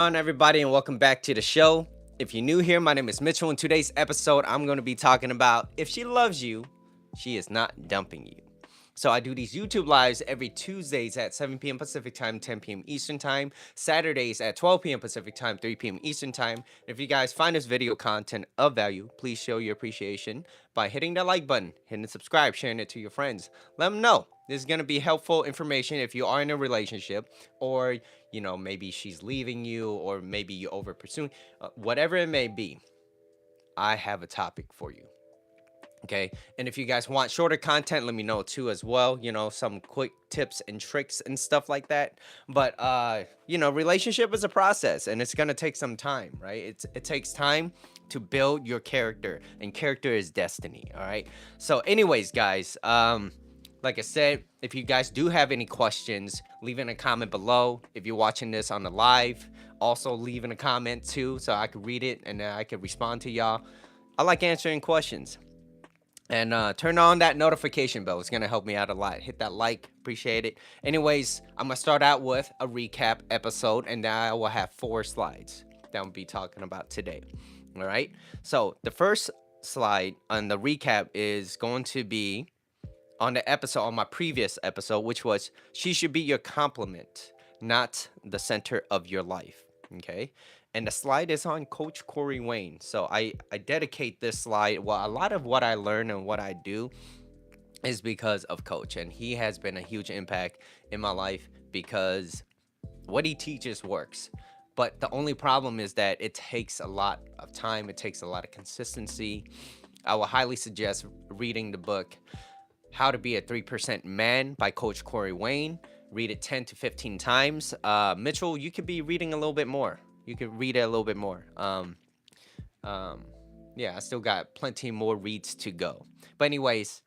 On everybody, and welcome back to the show. If you're new here, my name is Mitchell. In today's episode, I'm going to be talking about if she loves you, she is not dumping you. So I do these YouTube lives every Tuesdays at 7 p.m. Pacific time, 10 p.m. Eastern time, Saturdays at 12 p.m. Pacific time, 3 p.m. Eastern time. If you guys find this video content of value, please show your appreciation by hitting the like button, hitting the subscribe, sharing it to your friends. Let them know. This is going to be helpful information if you are in a relationship, or maybe she's leaving you, or maybe you over pursuing, whatever it may be. I have a topic for you. Okay, and if you guys want shorter content, let me know too as well. Some quick tips and tricks and stuff like that. But relationship is a process, and it's gonna take some time, right? It takes time to build your character, and character is destiny. All right. So anyways, guys, like I said, if you guys do have any questions, leave in a comment below. If you're watching this on the live, also leave in a comment too, so I could read it and I could respond to y'all. I like answering questions. And turn on that notification bell. It's going to help me out a lot. Hit that like. Appreciate it. Anyways, I'm going to start out with a recap episode, and then I will have 4 slides that we'll be talking about today. All right. So the first slide on the recap is going to be on the episode, on my previous episode, which was she should be your complement, not the center of your life. Okay. And the slide is on Coach Corey Wayne. So I dedicate this slide. Well, a lot of what I learn and what I do is because of Coach. And he has been a huge impact in my life because what he teaches works. But the only problem is that it takes a lot of time. It takes a lot of consistency. I will highly suggest reading the book, How to Be a 3% Man by Coach Corey Wayne. Read it 10 to 15 times. Mitchell, you could be reading a little bit more. You could read it a little bit more. Yeah, I still got plenty more reads to go. But anyways,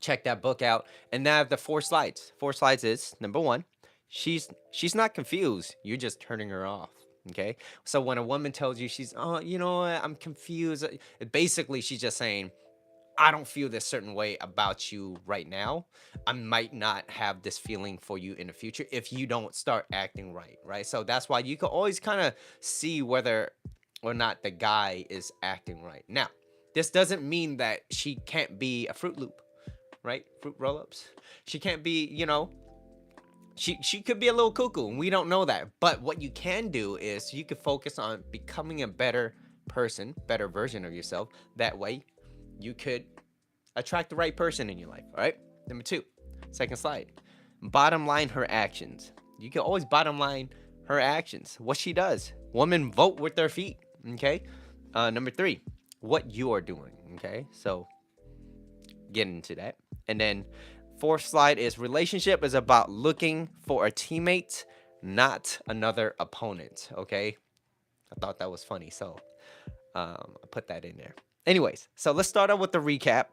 check that book out. And now I have the 4 slides. 4 slides is, number 1, she's not confused. You're just turning her off. Okay? So when a woman tells you you know what, I'm confused. Basically, she's just saying, I don't feel this certain way about you right now. I might not have this feeling for you in the future if you don't start acting right? So that's why you can always kind of see whether or not the guy is acting right. Now, this doesn't mean that she can't be a Fruit Loop, right? Fruit roll-ups. She can't be, she could be a little cuckoo, and we don't know that. But what you can do is you can focus on becoming a better person, better version of yourself. That way, you could attract the right person in your life. All right. Number 2, second slide. Bottom line her actions. You can always bottom line her actions. What she does. Women vote with their feet. Okay. Number 3, what you are doing. Okay. So get into that. And then 4th slide is relationship is about looking for a teammate, not another opponent. Okay. I thought that was funny. So I put that in there. Anyways, so let's start out with the recap.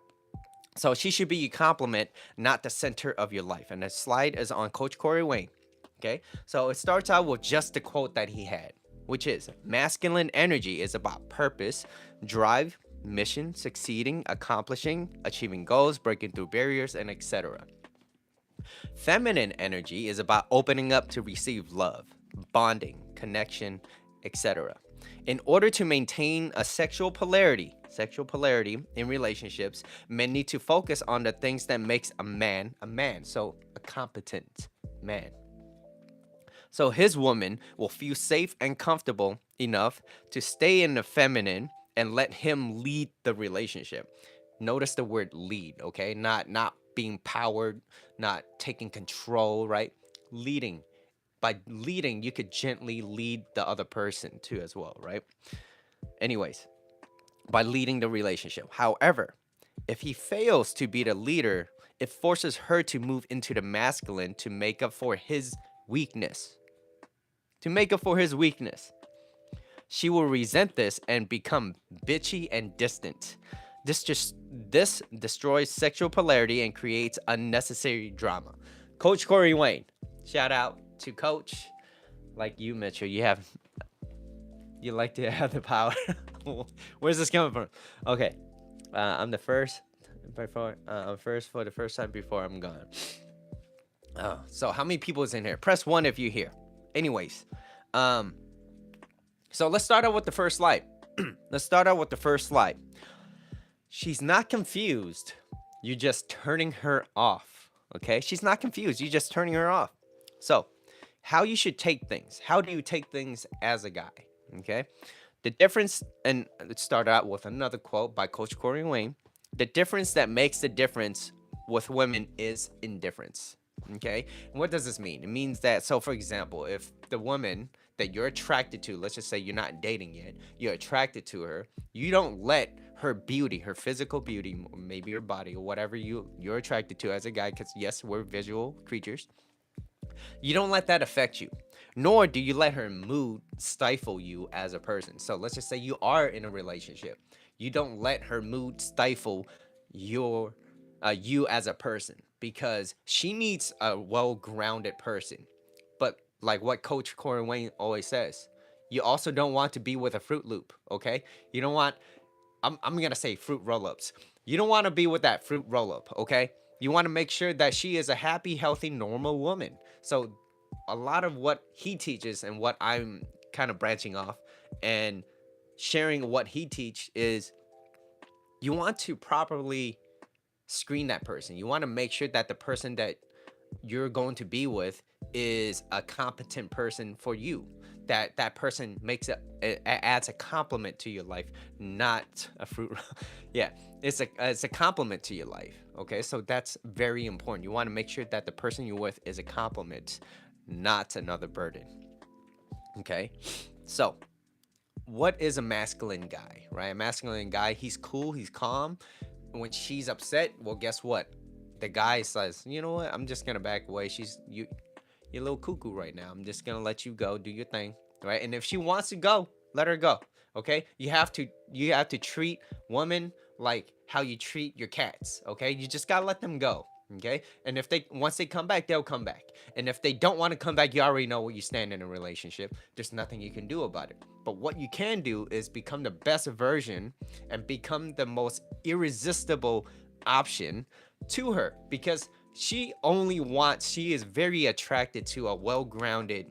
So she should be your complement, not the center of your life. And the slide is on Coach Corey Wayne. Okay, so it starts out with just the quote that he had, which is masculine energy is about purpose, drive, mission, succeeding, accomplishing, achieving goals, breaking through barriers, and etc. Feminine energy is about opening up to receive love, bonding, connection, etc. In order to maintain a sexual polarity in relationships, men need to focus on the things that makes a man, so a competent man. So his woman will feel safe and comfortable enough to stay in the feminine and let him lead the relationship. Notice the word lead, okay? Not being powered, not taking control, right? Leading. By leading, you could gently lead the other person too as well, right? Anyways, by leading the relationship. However, if he fails to be the leader, it forces her to move into the masculine to make up for his weakness. She will resent this and become bitchy and distant. This destroys sexual polarity and creates unnecessary drama. Coach Corey Wayne, shout out to Coach. Like you, Mitchell, you like to have the power. Where's this coming from? Okay, I'm the first. I'm first for the first time before I'm gone. So how many people is in here? Press 1 if you're here. Anyways, So let's start out with the first slide. Let's start out with the first slide. She's not confused. You're just turning her off. Okay? She's not confused. You're just turning her off. So, how you should take things. How do you take things as a guy? Okay? The difference, and let's start out with another quote by Coach Corey Wayne. The difference that makes the difference with women is indifference. Okay? And what does this mean? It means that, so for example, if the woman that you're attracted to, let's just say you're not dating yet, you're attracted to her, you don't let her beauty, her physical beauty, maybe her body or whatever you're attracted to as a guy, because yes, we're visual creatures, you don't let that affect you, nor do you let her mood stifle you as a person. So let's just say you are in a relationship. You don't let her mood stifle your you as a person, because she needs a well-grounded person. But like what Coach Corey Wayne always says, you also don't want to be with a Fruit Loop, okay? You don't want, I'm gonna say fruit roll-ups. You don't want to be with that fruit roll-up, okay? You want to make sure that she is a happy, healthy, normal woman. So a lot of what he teaches and what I'm kind of branching off and sharing what he teach is, you want to properly screen that person. You want to make sure that the person that you're going to be with is a competent person for you, that that person makes it adds a compliment to your life, not a fruit. Yeah, it's a compliment to your life. Okay, so that's very important. You want to make sure that the person you're with is a compliment, not another burden. Okay, so what is a masculine guy, right? A masculine guy, he's cool, he's calm. When she's upset, well, guess what? The guy says, you know what? I'm just gonna back away. You're a little cuckoo right now. I'm just gonna let you go, do your thing, right? And if she wants to go, let her go. Okay? You have to treat women like how you treat your cats. Okay? You just gotta let them go. Okay? And if they once they come back, they'll come back. And if they don't want to come back, you already know where you stand in a relationship. There's nothing you can do about it. But what you can do is become the best version and become the most irresistible option to her, because she is very attracted to a well-grounded,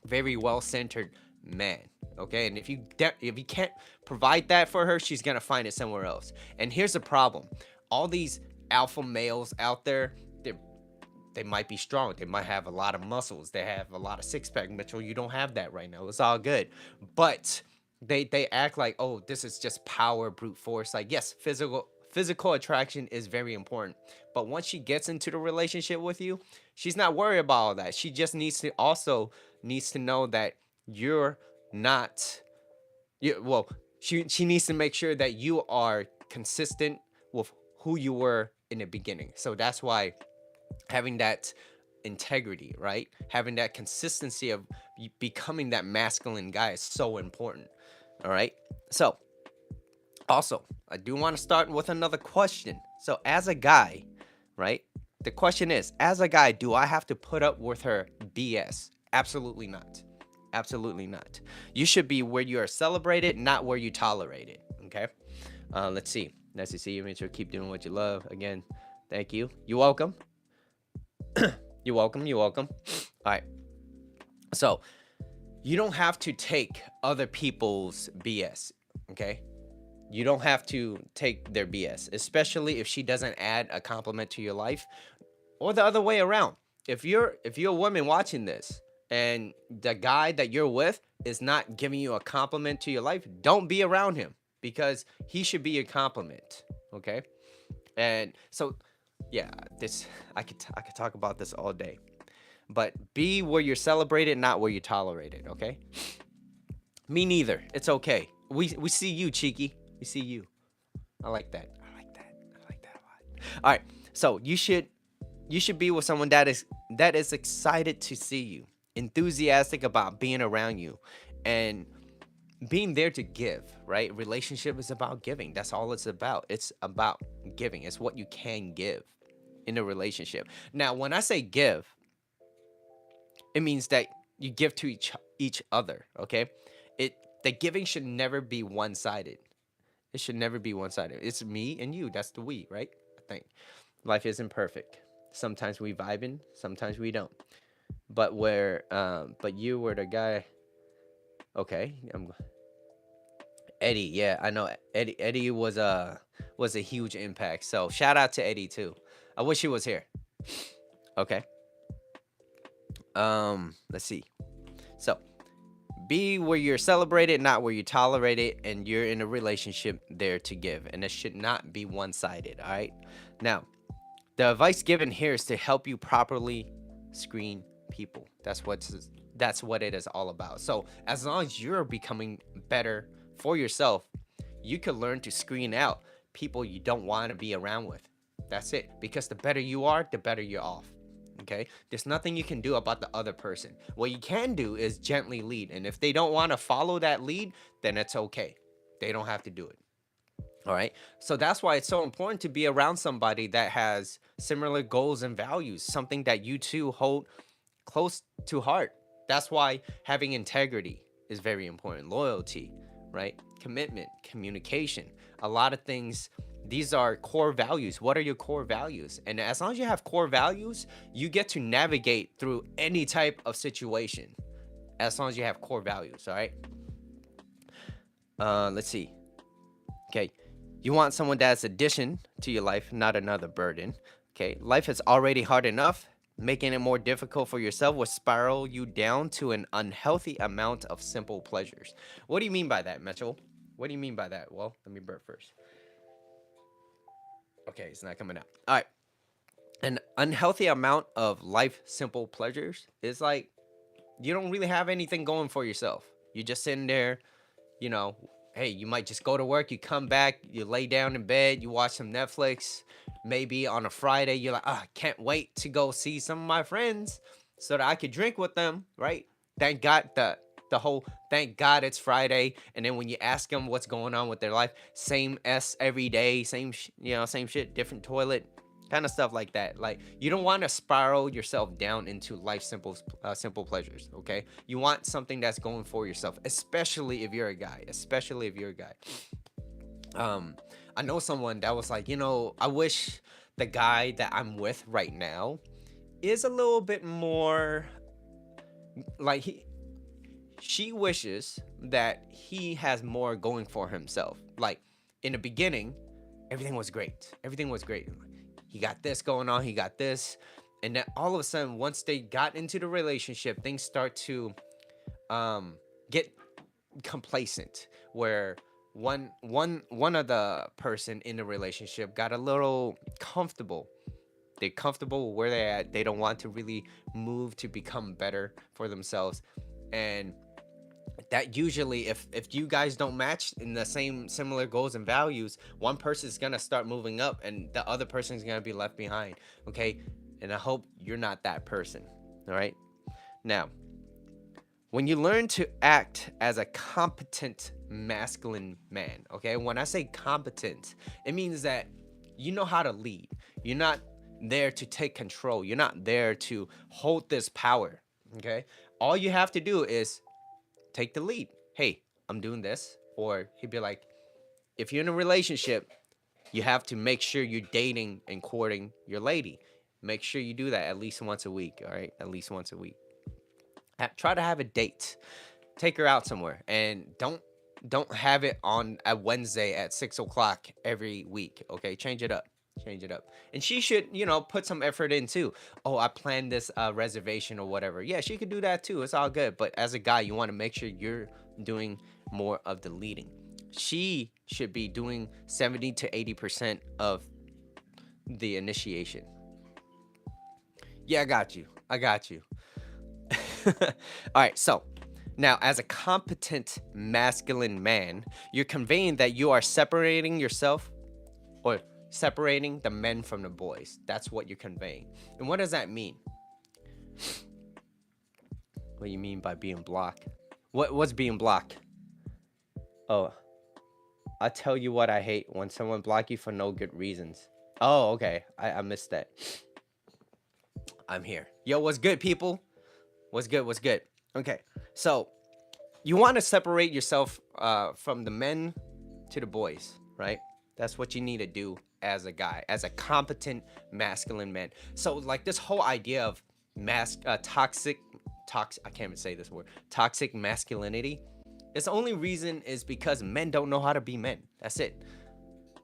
very well-centered man. Okay, and if you can't provide that for her, she's gonna find it somewhere else. And here's the problem: all these alpha males out there, they might be strong, they might have a lot of muscles, they have a lot of six-pack. Mitchell, you don't have that right now, it's all good. But they act like, oh, this is just power, brute force. Like, yes, physical attraction is very important, but once she gets into the relationship with you, she's not worried about all that. She just needs to know that you're not, well, she needs to make sure that you are consistent with who you were in the beginning. So that's why having that integrity, right? Having that consistency of becoming that masculine guy is so important. All right. So, also, I do want to start with another question. So, as a guy, right? The question is, as a guy, do I have to put up with her BS? Absolutely not. Absolutely not. You should be where you are celebrated, not where you tolerate it. Okay. Let's see. Nice to see you. Make sure to keep doing what you love. Again, thank you. You're welcome. You're welcome. You're welcome. All right. So, you don't have to take other people's BS. Okay. You don't have to take their BS, especially if she doesn't add a compliment to your life, or the other way around. If you're a woman watching this and the guy that you're with is not giving you a compliment to your life, don't be around him, because he should be a compliment. Okay? And so, yeah, this I could talk about this all day. But be where you're celebrated, not where you're tolerated, okay? Me neither. It's okay. We see you, cheeky. We see you. I like that. I like that. I like that a lot. All right. So you should be with someone that is excited to see you, enthusiastic about being around you, and being there to give, right? Relationship is about giving. That's all it's about. It's about giving. It's what you can give in a relationship. Now, when I say give, it means that you give to each other, okay? It The giving should never be one-sided. It should never be one-sided. It's me and you. That's the we, right? I think life isn't perfect. Sometimes we vibing, sometimes we don't. But you were the guy. Okay. Eddie, yeah, I know Eddie. Eddie was a huge impact. So shout out to Eddie too. I wish he was here. Okay. Let's see. So be where you're celebrated, not where you tolerate it, and you're in a relationship there to give, and it should not be one-sided. All right. Now, the advice given here is to help you properly screen people. That's what it is all about. So as long as you're becoming better for yourself, you can learn to screen out people you don't want to be around with. That's it. Because the better you are, the better you're off. Okay? There's nothing you can do about the other person. What you can do is gently lead. And if they don't want to follow that lead, then it's okay. They don't have to do it. All right. So that's why it's so important to be around somebody that has similar goals and values, something that you two hold close to heart. That's why having integrity is very important. Loyalty, right? Commitment, communication, a lot of things. These are core values. What are your core values? And as long as you have core values, you get to navigate through any type of situation. As long as you have core values, all right? Let's see. Okay. You want someone that's addition to your life, not another burden. Okay. Life is already hard enough. Making it more difficult for yourself will spiral you down to an unhealthy amount of simple pleasures. What do you mean by that, Mitchell? What do you mean by that? Well, let me burp first. Okay, it's not coming out. All right. An unhealthy amount of life simple pleasures is like you don't really have anything going for yourself. You're just sitting there, you know, hey, you might just go to work, you come back, you lay down in bed, you watch some Netflix. Maybe on a Friday, you're like, I can't wait to go see some of my friends so that I could drink with them, right? Thank God the whole thank God it's Friday. And then when you ask them what's going on with their life, same S every day, same shit, different toilet, kind of stuff like that. Like you don't want to spiral yourself down into life simple pleasures. Okay, you want something that's going for yourself, especially if you're a guy. I know someone that was like, I wish the guy that I'm with right now is a little bit more like she wishes that he has more going for himself. Like in the beginning, everything was great. He got this going on, he got this. And then all of a sudden, once they got into the relationship, things start to get complacent where one of the person in the relationship got a little comfortable. They're comfortable where they're at. They don't want to really move to become better for themselves. And that usually if you guys don't match in the same similar goals and values, one person is gonna start moving up and the other person is gonna be left behind. Okay. And I hope you're not that person. All right. Now, when you learn to act as a competent masculine man, okay, when I say competent, it means that you know how to lead. You're not there to take control. You're not there to hold this power. Okay. All you have to do is take the lead. Hey, I'm doing this. Or he'd be like, if you're in a relationship, you have to make sure you're dating and courting your lady. Make sure you do that at least once a week. All right. At least once a week. Try to have a date. Take her out somewhere. And don't have it on a Wednesday at 6 o'clock every week. Okay. Change it up. And she should, put some effort in too. Oh, I planned this reservation or whatever. Yeah, she could do that too. It's all good. But as a guy, you want to make sure you're doing more of the leading. She should be doing 70 to 80% of the initiation. Yeah, I got you. All right, so now as a competent masculine man, you're conveying that you are separating yourself or separating the men from the boys. That's what you're conveying. And what does that mean? What do you mean by being blocked? What's being blocked? Oh, I tell you what I hate when someone block you for no good reasons. Oh, okay. I missed that. I'm here. Yo, what's good, people? What's good? Okay. So you want to separate yourself from the men to the boys, right? That's what you need to do as a guy, as a competent masculine man. So like this whole idea of toxic, I can't even say this word, toxic masculinity. Its only reason is because men don't know how to be men. That's it.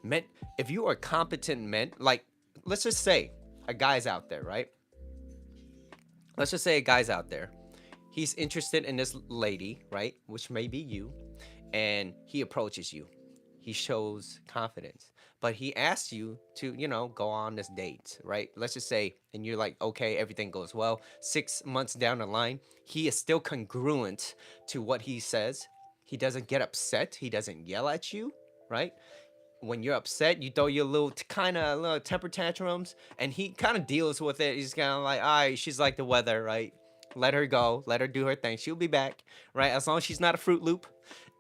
Men, if you are competent men, like, let's just say a guy's out there, right? Let's just say a guy's out there. He's interested in this lady, right? Which may be you, and he approaches you. He shows confidence, but he asks you to, go on this date, right? Let's just say, and you're like, okay, everything goes well. 6 months down the line, he is still congruent to what he says. He doesn't get upset. He doesn't yell at you, right? When you're upset, you throw your little temper tantrums, and he kind of deals with it. He's kind of like, all right, she's like the weather, right? Let her go, let her do her thing. She'll be back, right? As long as she's not a Fruit Loop.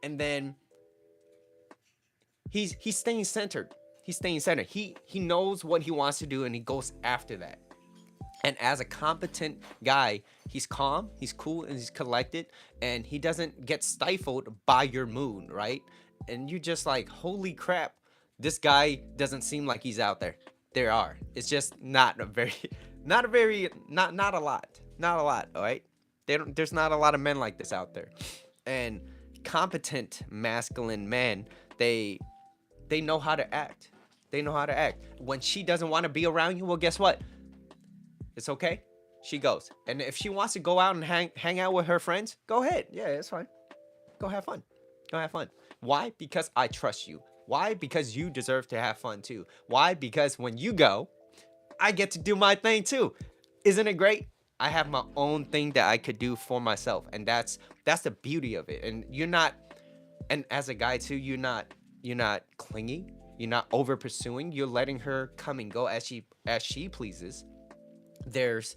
And then he's staying centered. He's staying centered. He knows what he wants to do, and he goes after that. And as a competent guy, he's calm, he's cool, and he's collected, and he doesn't get stifled by your mood, right? And you're just like, holy crap, this guy doesn't seem like he's out there. There are. It's just not a very, not a lot. Not a lot, all right? There's not a lot of men like this out there. And competent masculine men, they know how to act. They know how to act. When she doesn't want to be around you, well, guess what? It's okay. She goes. And if she wants to go out and hang out with her friends, go ahead. Yeah, it's fine. Go have fun. Go have fun. Why? Because I trust you. Why? Because you deserve to have fun too. Why? Because when you go, I get to do my thing too. Isn't it great? I have my own thing that I could do for myself. And that's the beauty of it. And you're not, and as a guy too, you're not clingy. You're not over pursuing. You're letting her come and go as she pleases. There's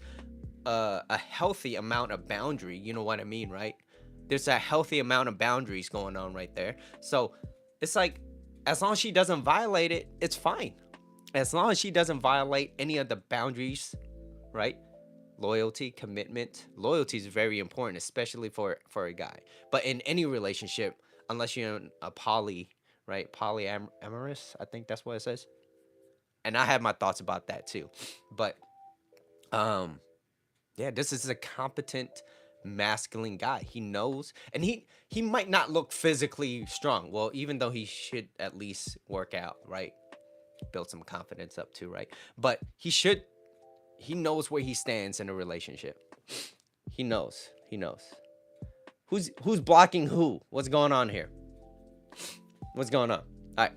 a healthy amount of boundary. You know what I mean, right? There's a healthy amount of boundaries going on right there. So it's like, as long as she doesn't violate it, it's fine. As long as she doesn't violate any of the boundaries, right? Loyalty, commitment. Loyalty is very important, especially for a guy. But in any relationship, unless you're in a right? Polyamorous, I think that's what it says. And I have my thoughts about that too. But yeah, this is a competent masculine guy. He knows, and he might not look physically strong. Well, even though he should at least work out, right? Build some confidence up too, right? But he knows where he stands in a relationship. He knows. Who's blocking who? What's going on here? What's going on? All right,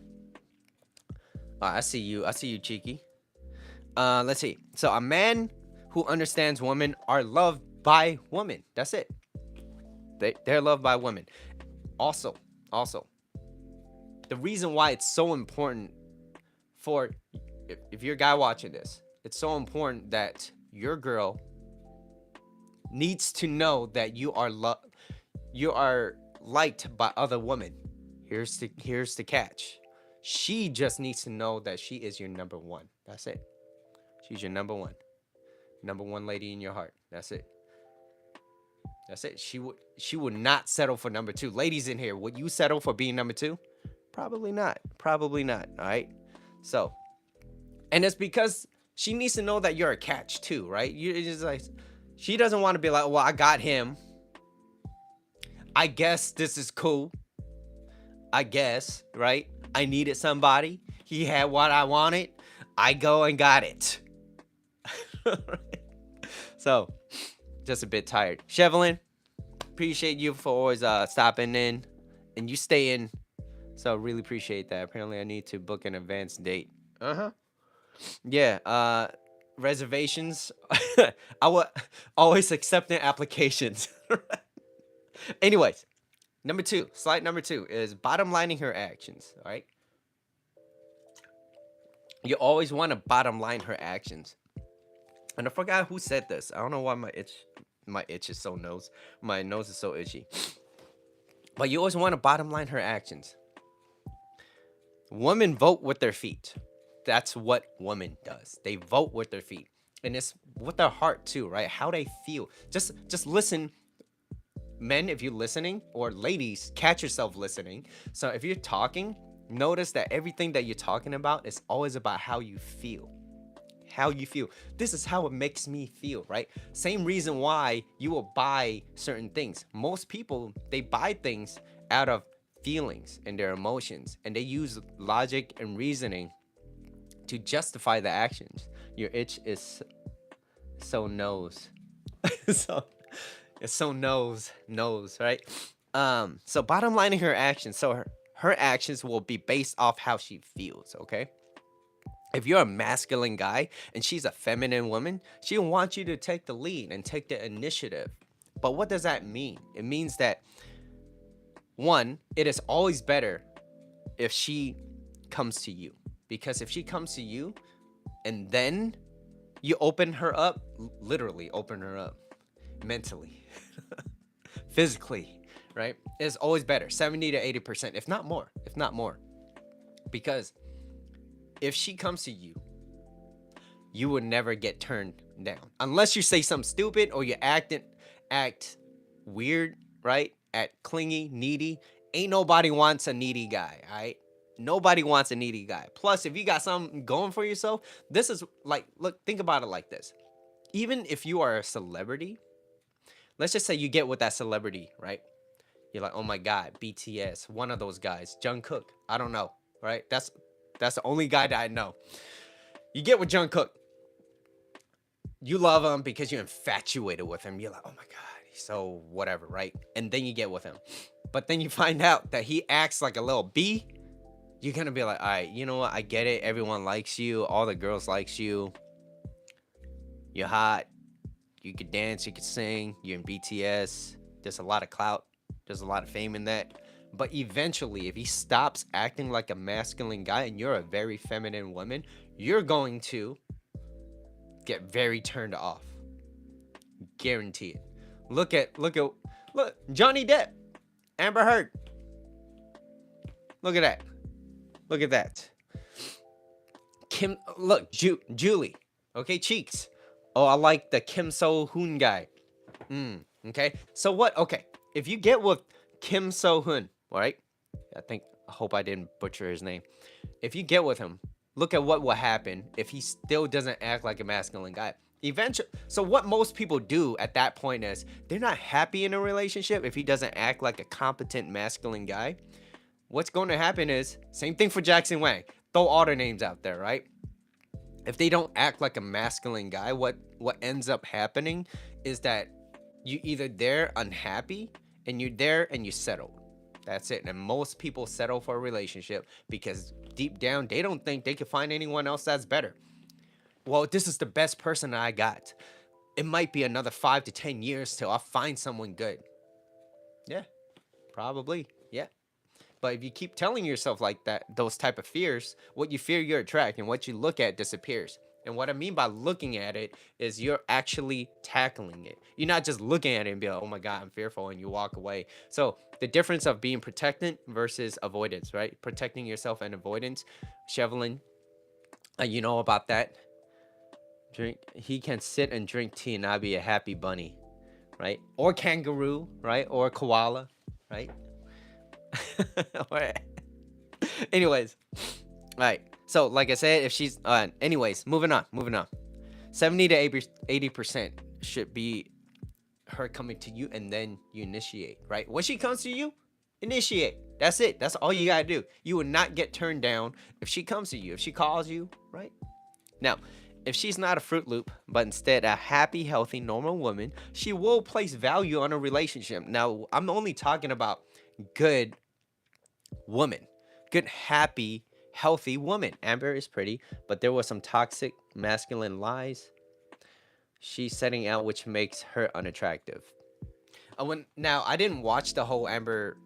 I see you, cheeky. Let's see. So a man who understands women are loved by women. That's it. They're loved by women. Also, the reason why it's so important for, if you're a guy watching this, it's so important that your girl needs to know that you are liked by other women. Here's the catch. She just needs to know that she is your number one. That's it. She's your number one lady in your heart. That's it. She would not settle for number two. Ladies in here, would you settle for being number two? Probably not. All right. So, and it's because she needs to know that you're a catch too, right? You're just like, she doesn't want to be like, well, I got him. I guess this is cool. I guess, right? I needed somebody. He had what I wanted. I go and got it. So, just a bit tired. Chevelin, appreciate you for always stopping in, and you stay in. So really appreciate that. Apparently, I need to book an advance date. Yeah. Reservations. I will always accepting applications. Anyways, slide number two is bottom lining her actions. All right. You always want to bottom line her actions. And I forgot who said this. I don't know why my itch is so nose. My nose is so itchy. But you always want to bottom line her actions. Women vote with their feet. That's what women does. They vote with their feet. And it's with their heart too, right? How they feel. Just listen. Men, if you're listening, or ladies, catch yourself listening. So if you're talking, notice that everything that you're talking about is always about how you feel. How you feel. This is how it makes me feel, right? Same reason why you will buy certain things. Most people, they buy things out of feelings and their emotions, and they use logic and reasoning to justify the actions. Your itch is so nose. so it's so nose, right? So bottom lining her actions. So her actions will be based off how she feels, okay? If you're a masculine guy and she's a feminine woman, she'll want you to take the lead and take the initiative. But what does that mean? It means that, one, it is always better if she comes to you. Because if she comes to you and then you open her up, literally open her up mentally, physically, right? It's always better. 70 to 80%, if not more, Because if she comes to you, you will never get turned down. Unless you say something stupid or you act weird, right? Act clingy, needy. Ain't nobody wants a needy guy, all right? Nobody wants a needy guy. Plus, if you got something going for yourself, this is like, look, think about it like this. Even if you are a celebrity, let's just say you get with that celebrity, right? You're like, oh my God, BTS, one of those guys, Jungkook, I don't know, right? That's the only guy that I know. You get with Jungkook. You love him because you're infatuated with him. You're like, oh my God, he's so whatever, right? And then you get with him. But then you find out that he acts like a little B. You're going to be like, all right, you know what? I get it. Everyone likes you. All the girls likes you. You're hot. You could dance. You could sing. You're in BTS. There's a lot of clout. There's a lot of fame in that. But eventually, if he stops acting like a masculine guy and you're a very feminine woman, you're going to get very turned off. Guarantee it. Look, Johnny Depp, Amber Heard. Look at that. Kim, look, Julie. Okay, cheeks. Oh, I like the Kim So-hoon guy. Okay. So what? Okay. If you get with Kim So-hoon, right? I hope I didn't butcher his name. If you get with him, look at what will happen if he still doesn't act like a masculine guy. Eventually, so what most people do at that point is they're not happy in a relationship if he doesn't act like a competent masculine guy. What's going to happen is, same thing for Jackson Wang. Throw all their names out there, right? If they don't act like a masculine guy, what ends up happening is that you either they're unhappy and you're there and you settle. That's it. And most people settle for a relationship because deep down, they don't think they can find anyone else that's better. Well, this is the best person I got. It might be another 5 to 10 years till I find someone good. Yeah, probably. Yeah. But if you keep telling yourself like that, those type of fears, what you fear you attract and what you look at disappears. And what I mean by looking at it is you're actually tackling it. You're not just looking at it and be like, oh my God, I'm fearful, and you walk away. So the difference of being protectant versus avoidance, right? Protecting yourself and avoidance. Chevlin, you know about that. He can sit and drink tea and not be a happy bunny, right? Or kangaroo, right? Or koala, right? Anyways, all right. So, like I said, if she's anyways, moving on. 70 to 80% should be her coming to you, and then you initiate, right? When she comes to you, initiate. That's it. That's all you gotta do. You will not get turned down if she comes to you. If she calls you, right? Now, if she's not a Fruit Loop, but instead a happy, healthy, normal woman, she will place value on a relationship. Now, I'm only talking about good woman, good, happy, healthy woman. Amber is pretty, but there was some toxic masculine lies she's setting out, which makes her unattractive. Now I didn't watch the whole Amber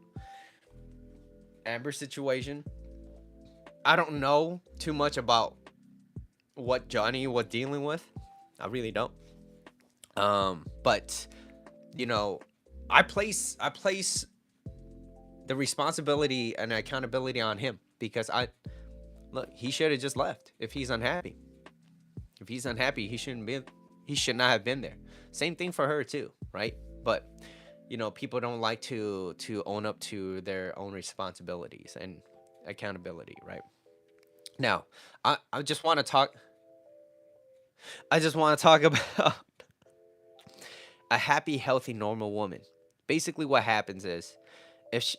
situation. I don't know too much about what Johnny was dealing with. I really don't. But you know, I place the responsibility and accountability on him, because he should have just left if he's unhappy. If he's unhappy, he should not have been there. Same thing for her too, right? But you know, people don't like to own up to their own responsibilities and accountability, right? Now, I just want to talk about a happy, healthy, normal woman. Basically what happens is, if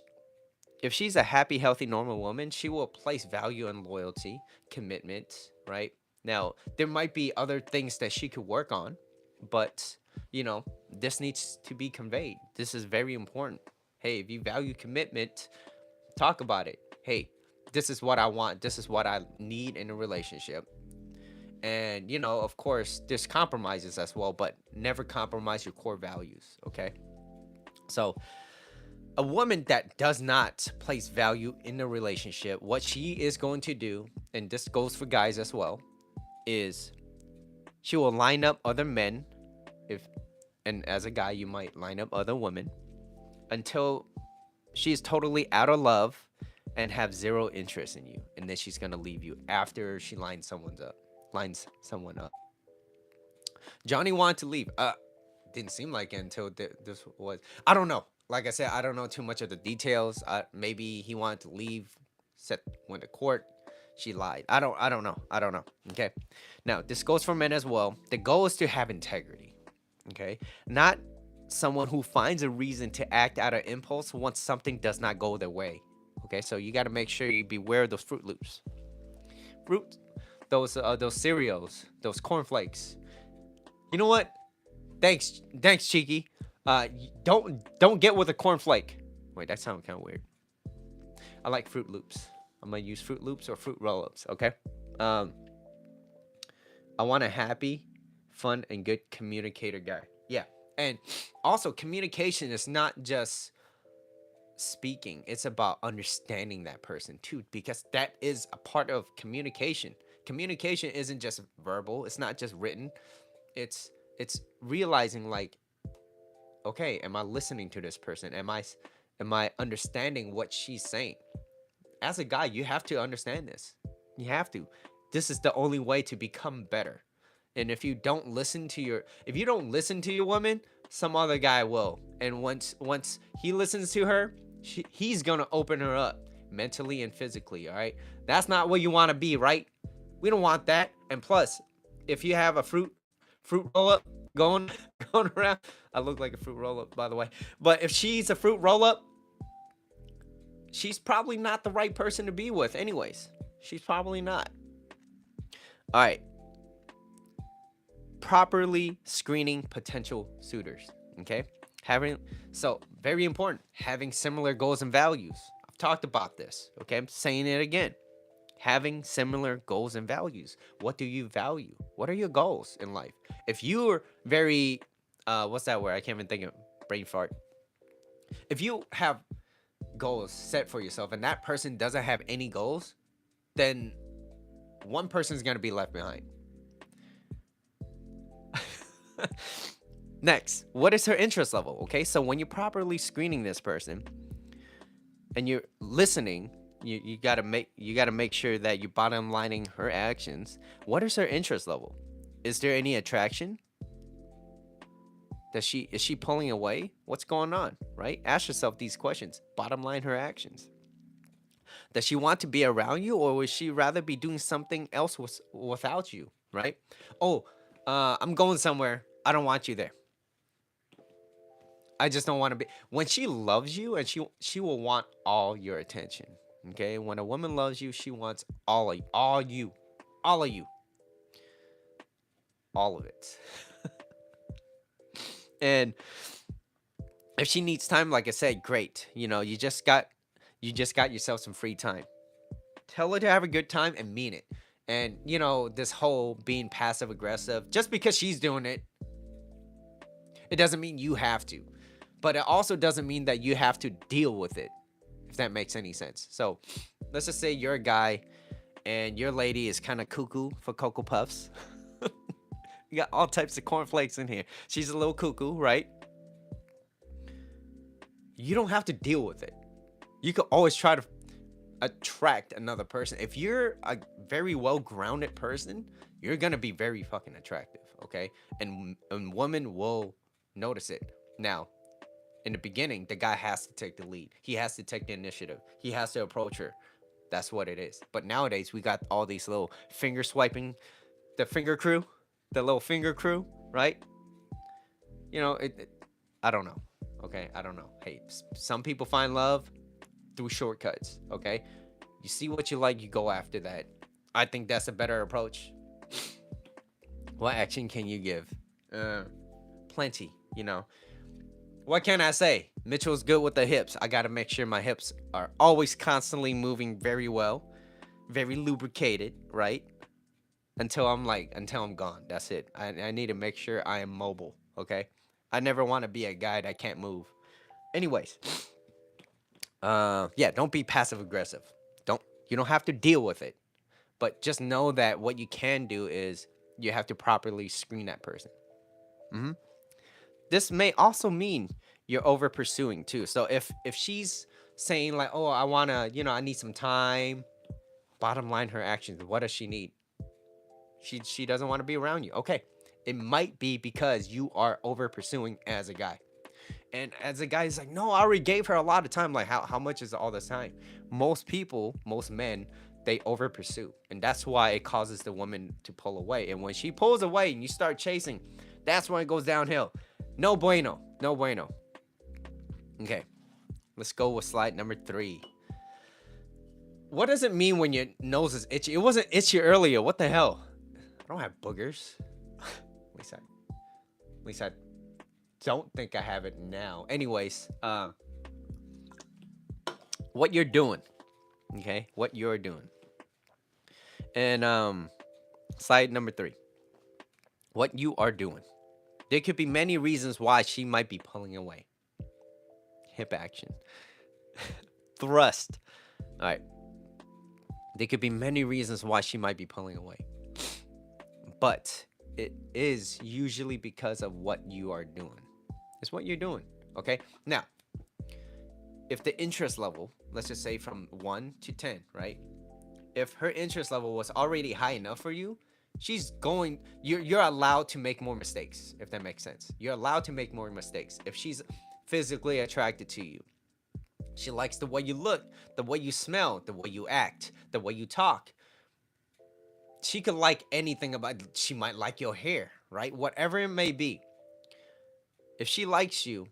If she's a happy, healthy, normal woman, she will place value on loyalty, commitment, right? Now, there might be other things that she could work on, but this needs to be conveyed. This is very important. Hey, if you value commitment, talk about it. Hey, this is what I want. This is what I need in a relationship. And, of course, there's compromises as well, but never compromise your core values, okay? So, a woman that does not place value in a relationship, what she is going to do, and this goes for guys as well, is she will line up other men, if and as a guy you might line up other women, until she's totally out of love and have zero interest in you, and then she's gonna leave you after she lines someone up. Johnny wanted to leave. Didn't seem like it until this was. I don't know. Like I said, I don't know too much of the details. Maybe he wanted to leave. Went to court. She lied. I don't know. I don't know. Okay. Now this goes for men as well. The goal is to have integrity. Okay. Not someone who finds a reason to act out of impulse once something does not go their way. Okay. So you got to make sure you beware of those Fruit Loops, those cereals, those cornflakes. You know what? Thanks, Cheeky. Don't get with a cornflake. Wait, that sounds kind of weird. I like Fruit Loops. I'm gonna use Fruit Loops or Fruit Roll-Ups. Okay. I want a happy, fun, and good communicator guy. Yeah, and also communication is not just speaking. It's about understanding that person too, because that is a part of communication. Communication isn't just verbal. It's not just written. It's realizing, like, okay, am I listening to this person? Am I understanding what she's saying? As a guy, you have to understand this. You have to. This is the only way to become better. And if you don't listen to your woman, some other guy will. And once he listens to her, he's gonna open her up mentally and physically. All right, that's not what you want to be, right? We don't want that. And plus, if you have a fruit roll up going around, I look like a fruit roll up, by the way. But if she's a fruit roll up, she's probably not the right person to be with, anyways. She's probably not. All right. Properly screening potential suitors. Okay. Very important. Having similar goals and values. I've talked about this. Okay. I'm saying it again. Having similar goals and values. What do you value? What are your goals in life? If you're very, what's that word? I can't even think of brain fart. If you have goals set for yourself and that person doesn't have any goals, then one person's going to be left behind. Next, what is her interest level? Okay, so when you're properly screening this person and you're listening, you gotta make sure that you're bottom lining her actions. What is her interest level? Is there any attraction? Is she pulling away? What's going on? Right? Ask yourself these questions. Bottom line her actions. Does she want to be around you, or would she rather be doing something else without you? Right? Oh, I'm going somewhere. I don't want you there. I just don't want to be. When she loves you, and she will want all your attention. Okay? When a woman loves you, she wants all of you. All of it. And if she needs time, like I said, great. You just got yourself some free time. Tell her to have a good time and mean it. And this whole being passive aggressive, just because she's doing it, it doesn't mean you have to. But it also doesn't mean that you have to deal with it, if that makes any sense. So let's just say you're a guy and your lady is kind of cuckoo for Cocoa Puffs. You got all types of cornflakes in here. She's a little cuckoo, right? You don't have to deal with it. You can always try to attract another person. If you're a very well-grounded person, you're going to be very fucking attractive, okay? And women will notice it. Now, in the beginning, the guy has to take the lead. He has to take the initiative. He has to approach her. That's what it is. But nowadays, we got all these little finger swiping, the little finger crew, right? I don't know. Okay, I don't know. Hey, some people find love. through shortcuts. Okay, you see what you like, you go after that. I think that's a better approach. What action can you give? Plenty. What can I say? Mitchell's good with the hips. I gotta make sure my hips are always constantly moving very well, very lubricated, right? Until I'm gone. That's it. I need to make sure I am mobile. Okay. I never want to be a guy that can't move. Anyways, yeah, don't be passive aggressive. You don't have to deal with it, but just know that what you can do is you have to properly screen that person. hmm This may also mean you're over pursuing too. So if she's saying like, oh, I wanna, I need some time. Bottom line, her actions. What does she need? She doesn't want to be around you. Okay, it might be because you are over pursuing as a guy. And as a guy, he's like, no, I already gave her a lot of time. Like, how much is all this time? Most people, most men, they over pursue. And that's why it causes the woman to pull away. And when she pulls away and you start chasing, that's when it goes downhill. No bueno. No bueno. Okay, let's go with slide number 3. What does it mean when your nose is itchy? It wasn't itchy earlier. What the hell? I don't have boogers. At least I don't think I have it now. Anyways, what you're doing, okay? What you're doing. And slide number 3. What you are doing. There could be many reasons why she might be pulling away. Hip action. Thrust. All right. There could be many reasons why she might be pulling away. But it is usually because of what you are doing. It's what you're doing, okay? Now, if the interest level, let's just say from 1 to 10, right? If her interest level was already high enough for you, you're allowed to make more mistakes, if that makes sense. You're allowed to make more mistakes. If she's physically attracted to you, she likes the way you look, the way you smell, the way you act, the way you talk. She could like anything she might like your hair, right? Whatever it may be. If she likes you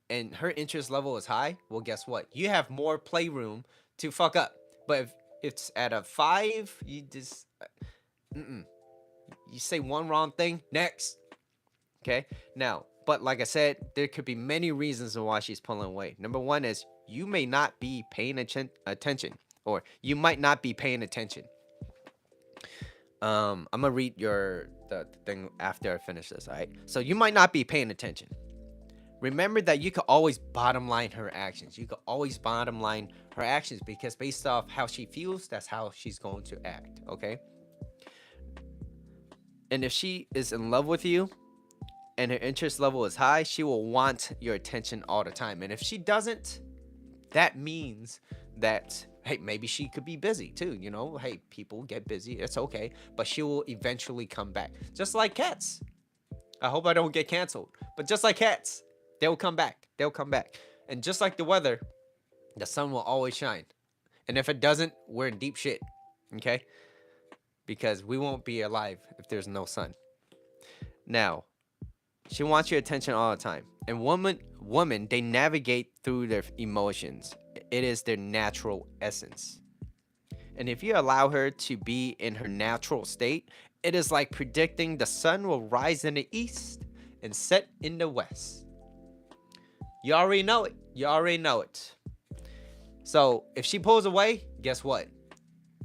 and her interest level is high, well, guess what? You have more playroom to fuck up. But if it's at a 5, you just, you say one wrong thing, next. Okay? Now, but like I said, there could be many reasons why she's pulling away. Number 1 is you may not be paying attention, or you might not be paying attention. I'm gonna read the thing after I finish this, all right? So you might not be paying attention. Remember that you could always bottom line her actions. You could always bottom line her actions because based off how she feels, that's how she's going to act, okay? And if she is in love with you and her interest level is high, she will want your attention all the time. And if she doesn't, that means that, hey, maybe she could be busy too, Hey, people get busy. It's okay. But she will eventually come back. Just like cats. I hope I don't get canceled. But just like cats, they'll come back. They'll come back. And just like the weather, the sun will always shine. And if it doesn't, we're in deep shit. Okay? Because we won't be alive if there's no sun. Now, she wants your attention all the time. And women, they navigate through their emotions. It is their natural essence. And if you allow her to be in her natural state, it is like predicting the sun will rise in the east and set in the west. You already know it. You already know it. So if she pulls away, guess what?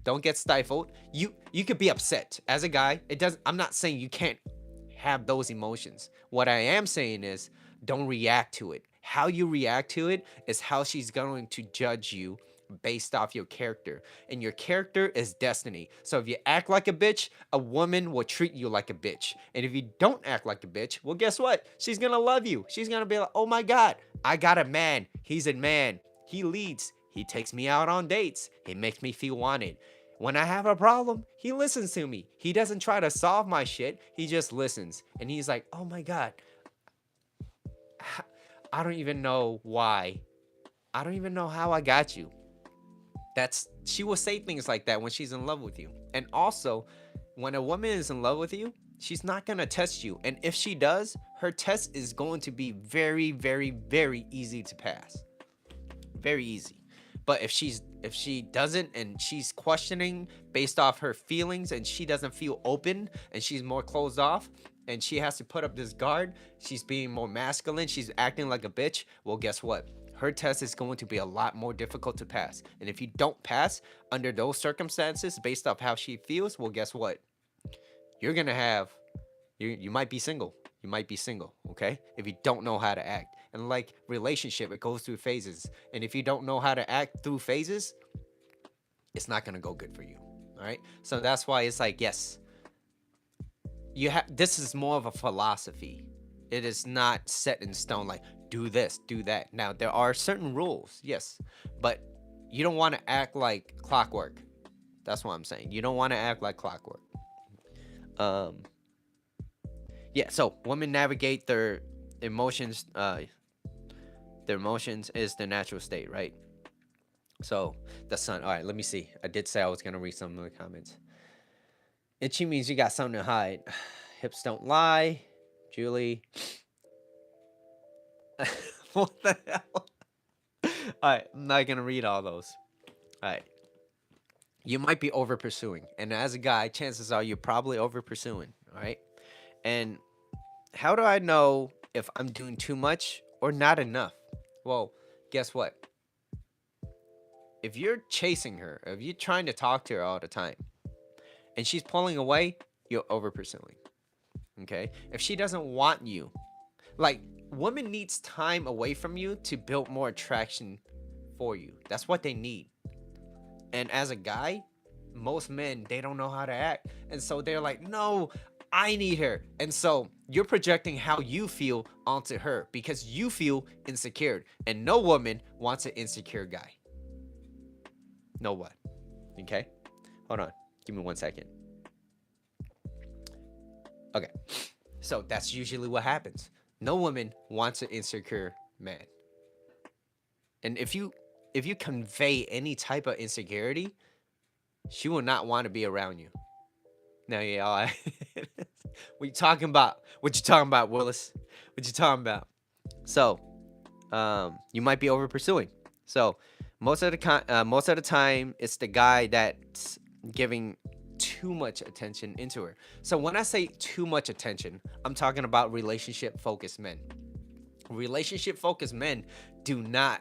Don't get stifled. You could be upset. As a guy, I'm not saying you can't have those emotions. What I am saying is don't react to it. How you react to it is how she's going to judge you based off your character. And your character is destiny. So if you act like a bitch, a woman will treat you like a bitch. And if you don't act like a bitch, well, guess what? She's going to love you. She's going to be like, oh my God, I got a man. He's a man. He leads. He takes me out on dates. He makes me feel wanted. When I have a problem, he listens to me. He doesn't try to solve my shit. He just listens. And he's like, oh my God, I don't even know why. I don't even know how I got you. She will say things like that when she's in love with you. And also, when a woman is in love with you, she's not going to test you. And if she does, her test is going to be very, very, very easy to pass. Very easy. But if she doesn't, and she's questioning based off her feelings, and she doesn't feel open, and she's more closed off, and she has to put up this guard, she's being more masculine, she's acting like a bitch, well, guess what? Her test is going to be a lot more difficult to pass. And if you don't pass under those circumstances based off how she feels, well, guess what? You're gonna have you might be single. You might be single, okay? If you don't know how to act. And like relationship, it goes through phases. And if you don't know how to act through phases, it's not gonna go good for you. All right. So that's why it's like, yes, you have this is more of a philosophy. It is not set in stone like do this, do that. Now there are certain rules, yes, but you don't want to act like clockwork. That's what I'm saying. You don't want to act like clockwork. Um yeah, so women navigate their emotions their emotions is their natural state, right? So the sun. All right, let me see. I did say I was gonna read some of the comments. Itchy means you got something to hide. Hips don't lie. Julie. What the hell? Alright, I'm not gonna read all those. Alright. You might be over pursuing. And as a guy, chances are you're probably over pursuing. Alright. And how do I know if I'm doing too much or not enough? Well, guess what? If you're chasing her, if you're trying to talk to her all the time, and she's pulling away, you're over pursuing. Okay? If she doesn't want you, like, woman needs time away from you to build more attraction for you. That's what they need. And as a guy, most men, they don't know how to act. And so they're like, no, I need her. And so you're projecting how you feel onto her because you feel insecure. And no woman wants an insecure guy. No one. Okay? Hold on. Give me 1 second. Okay. So that's usually what happens. No woman wants an insecure man. And if you convey any type of insecurity, she will not want to be around you. Now, y'all, what you talking about? What you talking about, Willis? What you talking about? So, you might be over pursuing. So, most of the time, it's the guy that's giving too much attention into her. So when I say too much attention, I'm talking about relationship focused men. Relationship focused men do not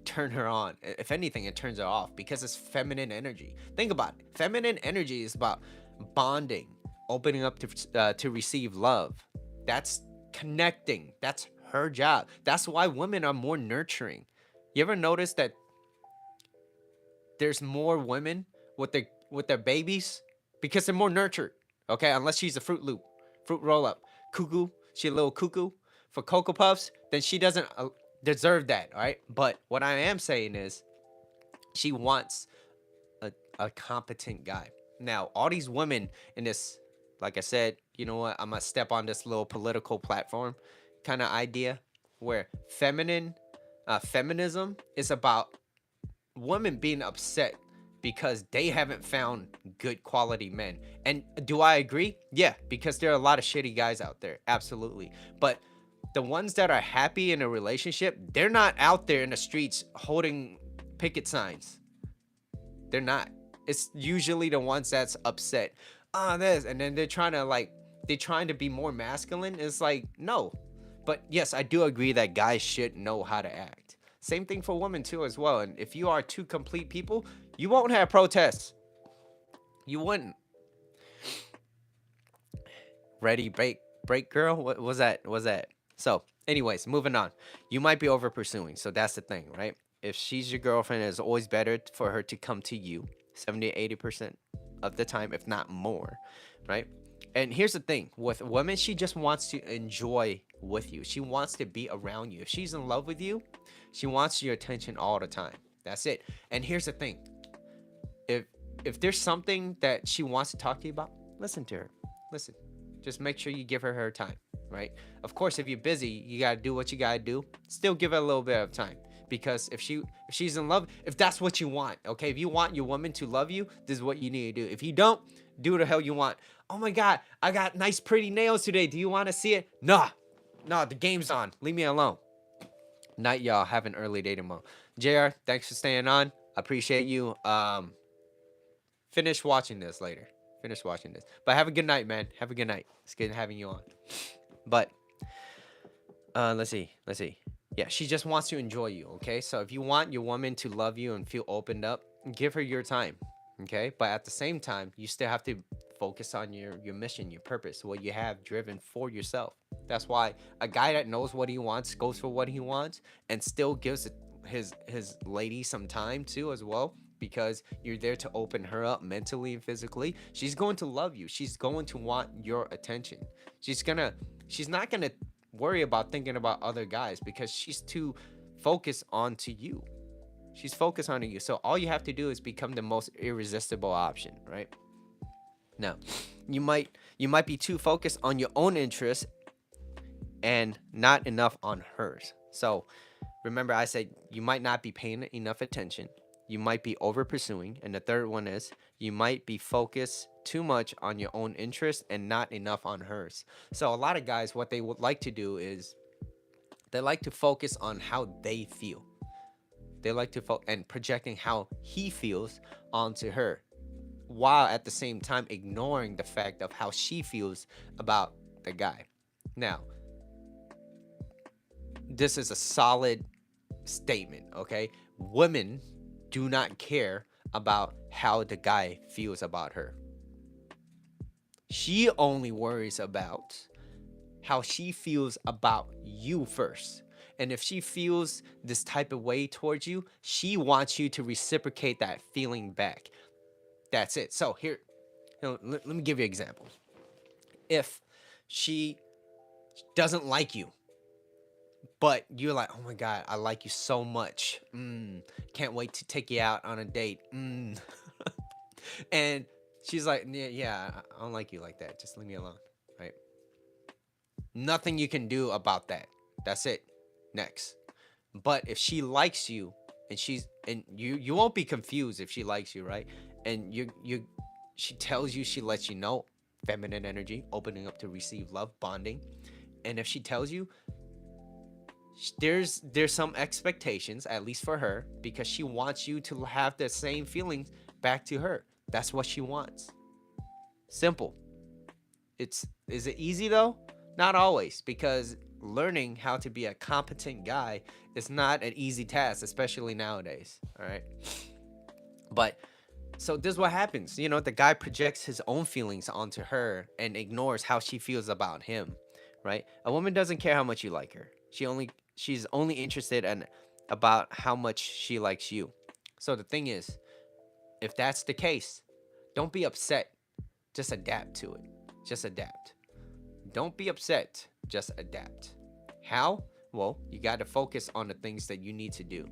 turn her on. If anything, it turns her off because it's feminine energy. Think about it. Feminine energy is about bonding, opening up to receive love. That's connecting. That's her job. That's why women are more nurturing. You ever notice that there's more women with their babies because they're more nurtured? Okay, unless she's a Fruit Loop, fruit roll up, cuckoo. She a little cuckoo for Cocoa Puffs. Then she doesn't deserve that, all right? But what I am saying is, she wants a competent guy. Now, all these women in this, like I said, you know what? I'm gonna step on this little political platform kind of idea where feminism is about women being upset because they haven't found good quality men. And do I agree? Yeah, because there are a lot of shitty guys out there. Absolutely. But the ones that are happy in a relationship, they're not out there in the streets holding picket signs. They're not. It's usually the ones that's upset. This, and then they're trying to be more masculine. It's like, no. But yes, I do agree that guys should know how to act. Same thing for women too as well. And if you are two complete people, you won't have protests. You wouldn't. Ready, break, girl. What was that? So, anyways, moving on. You might be over pursuing. So that's the thing, right? If she's your girlfriend, it's always better for her to come to you 70 to 80% of the time, if not more, right? And here's the thing with women, she just wants to enjoy with you. She wants to be around you. If she's in love with you, she wants your attention all the time. That's it. And here's the thing. If there's something that she wants to talk to you about, listen to her. Listen. Just make sure you give her time, right? Of course, if you're busy, you got to do what you got to do. Still give her a little bit of time. Because if she's in love, if that's what you want, okay? If you want your woman to love you, this is what you need to do. If you don't, do what the hell you want. Oh my God, I got nice pretty nails today. Do you want to see it? Nah, the game's on. Leave me alone. Night, y'all. Have an early day tomorrow. JR, thanks for staying on. Appreciate you. Finish watching this later. Finish watching this. But have a good night, man. Have a good night. It's good having you on. But let's see. Let's see. Yeah, she just wants to enjoy you, okay? So if you want your woman to love you and feel opened up, give her your time, okay? But at the same time, you still have to focus on your mission, your purpose, what you have driven for yourself. That's why a guy that knows what he wants, goes for what he wants, and still gives his lady some time too as well, because you're there to open her up mentally and physically. She's going to love you. She's going to want your attention. She's not gonna worry about thinking about other guys because she's too focused onto you. She's focused on you. So all you have to do is become the most irresistible option, right? Now, you might be too focused on your own interests and not enough on hers. So remember, I said you might not be paying enough attention. You might be over pursuing. And the third one is you might be focused too much on your own interest and not enough on hers. So a lot of guys, what they would like to do is they like to focus on how they feel. They like to and projecting how he feels onto her, while at the same time ignoring the fact of how she feels about the guy. Now, this is a solid statement, okay? Women do not care about how the guy feels about her. She only worries about how she feels about you first. And if she feels this type of way towards you, she wants you to reciprocate that feeling back. That's it. So here, let me give you an example. If she doesn't like you, but you're like, oh my God, I like you so much. Can't wait to take you out on a date. And she's like, yeah, I don't like you like that. Just leave me alone, right? Nothing you can do about that. That's it. Next. But if she likes you and you won't be confused if she likes you, right? And she tells you, she lets you know, feminine energy, opening up to receive love, bonding. And if she tells you, there's some expectations, at least for her, because she wants you to have the same feelings back to her. That's what she wants. Simple. Is it easy though? Not always, because learning how to be a competent guy is not an easy task, especially nowadays. All right. But so this is what happens. The guy projects his own feelings onto her and ignores how she feels about him, right? A woman doesn't care how much you like her. She's only interested in about how much she likes you. So the thing is, if that's the case, don't be upset. Just adapt to it. Just adapt. Don't be upset. Just adapt. How? Well, you got to focus on the things that you need to do,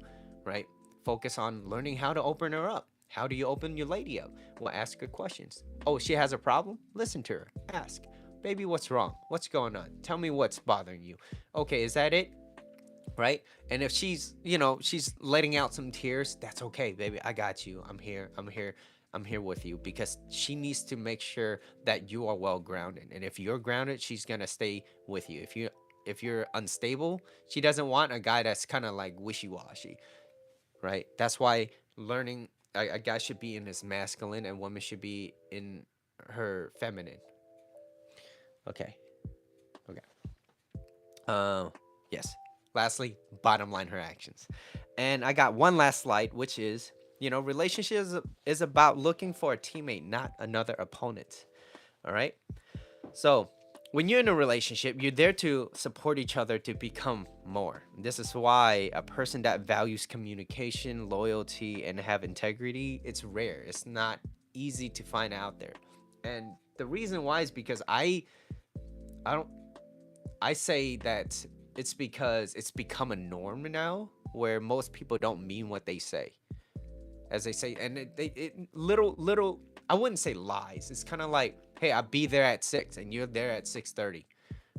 right? Focus on learning how to open her up. How do you open your lady up? Well, ask her questions. Oh, she has a problem? Listen to her. Ask. Baby, what's wrong? What's going on? Tell me what's bothering you. Okay, is that it? Right? And if she's letting out some tears, that's okay, baby. I got you. I'm here. I'm here with you, because she needs to make sure that you are well grounded. And if you're grounded, she's going to stay with you. If you're unstable, she doesn't want a guy that's kind of like wishy-washy, right? That's why learning a guy should be in his masculine and woman should be in her feminine. Okay. Yes. Lastly, bottom line, her actions. And I got one last slide, which is, relationships is about looking for a teammate, not another opponent. All right. So when you're in a relationship, you're there to support each other to become more. This is why a person that values communication, loyalty, and have integrity, it's rare. It's not easy to find out there. And the reason why is because I say that it's because it's become a norm now where most people don't mean what they say. As they say, and little, I wouldn't say lies. It's kind of like, hey, I'll be there at 6 and you're there at 6:30,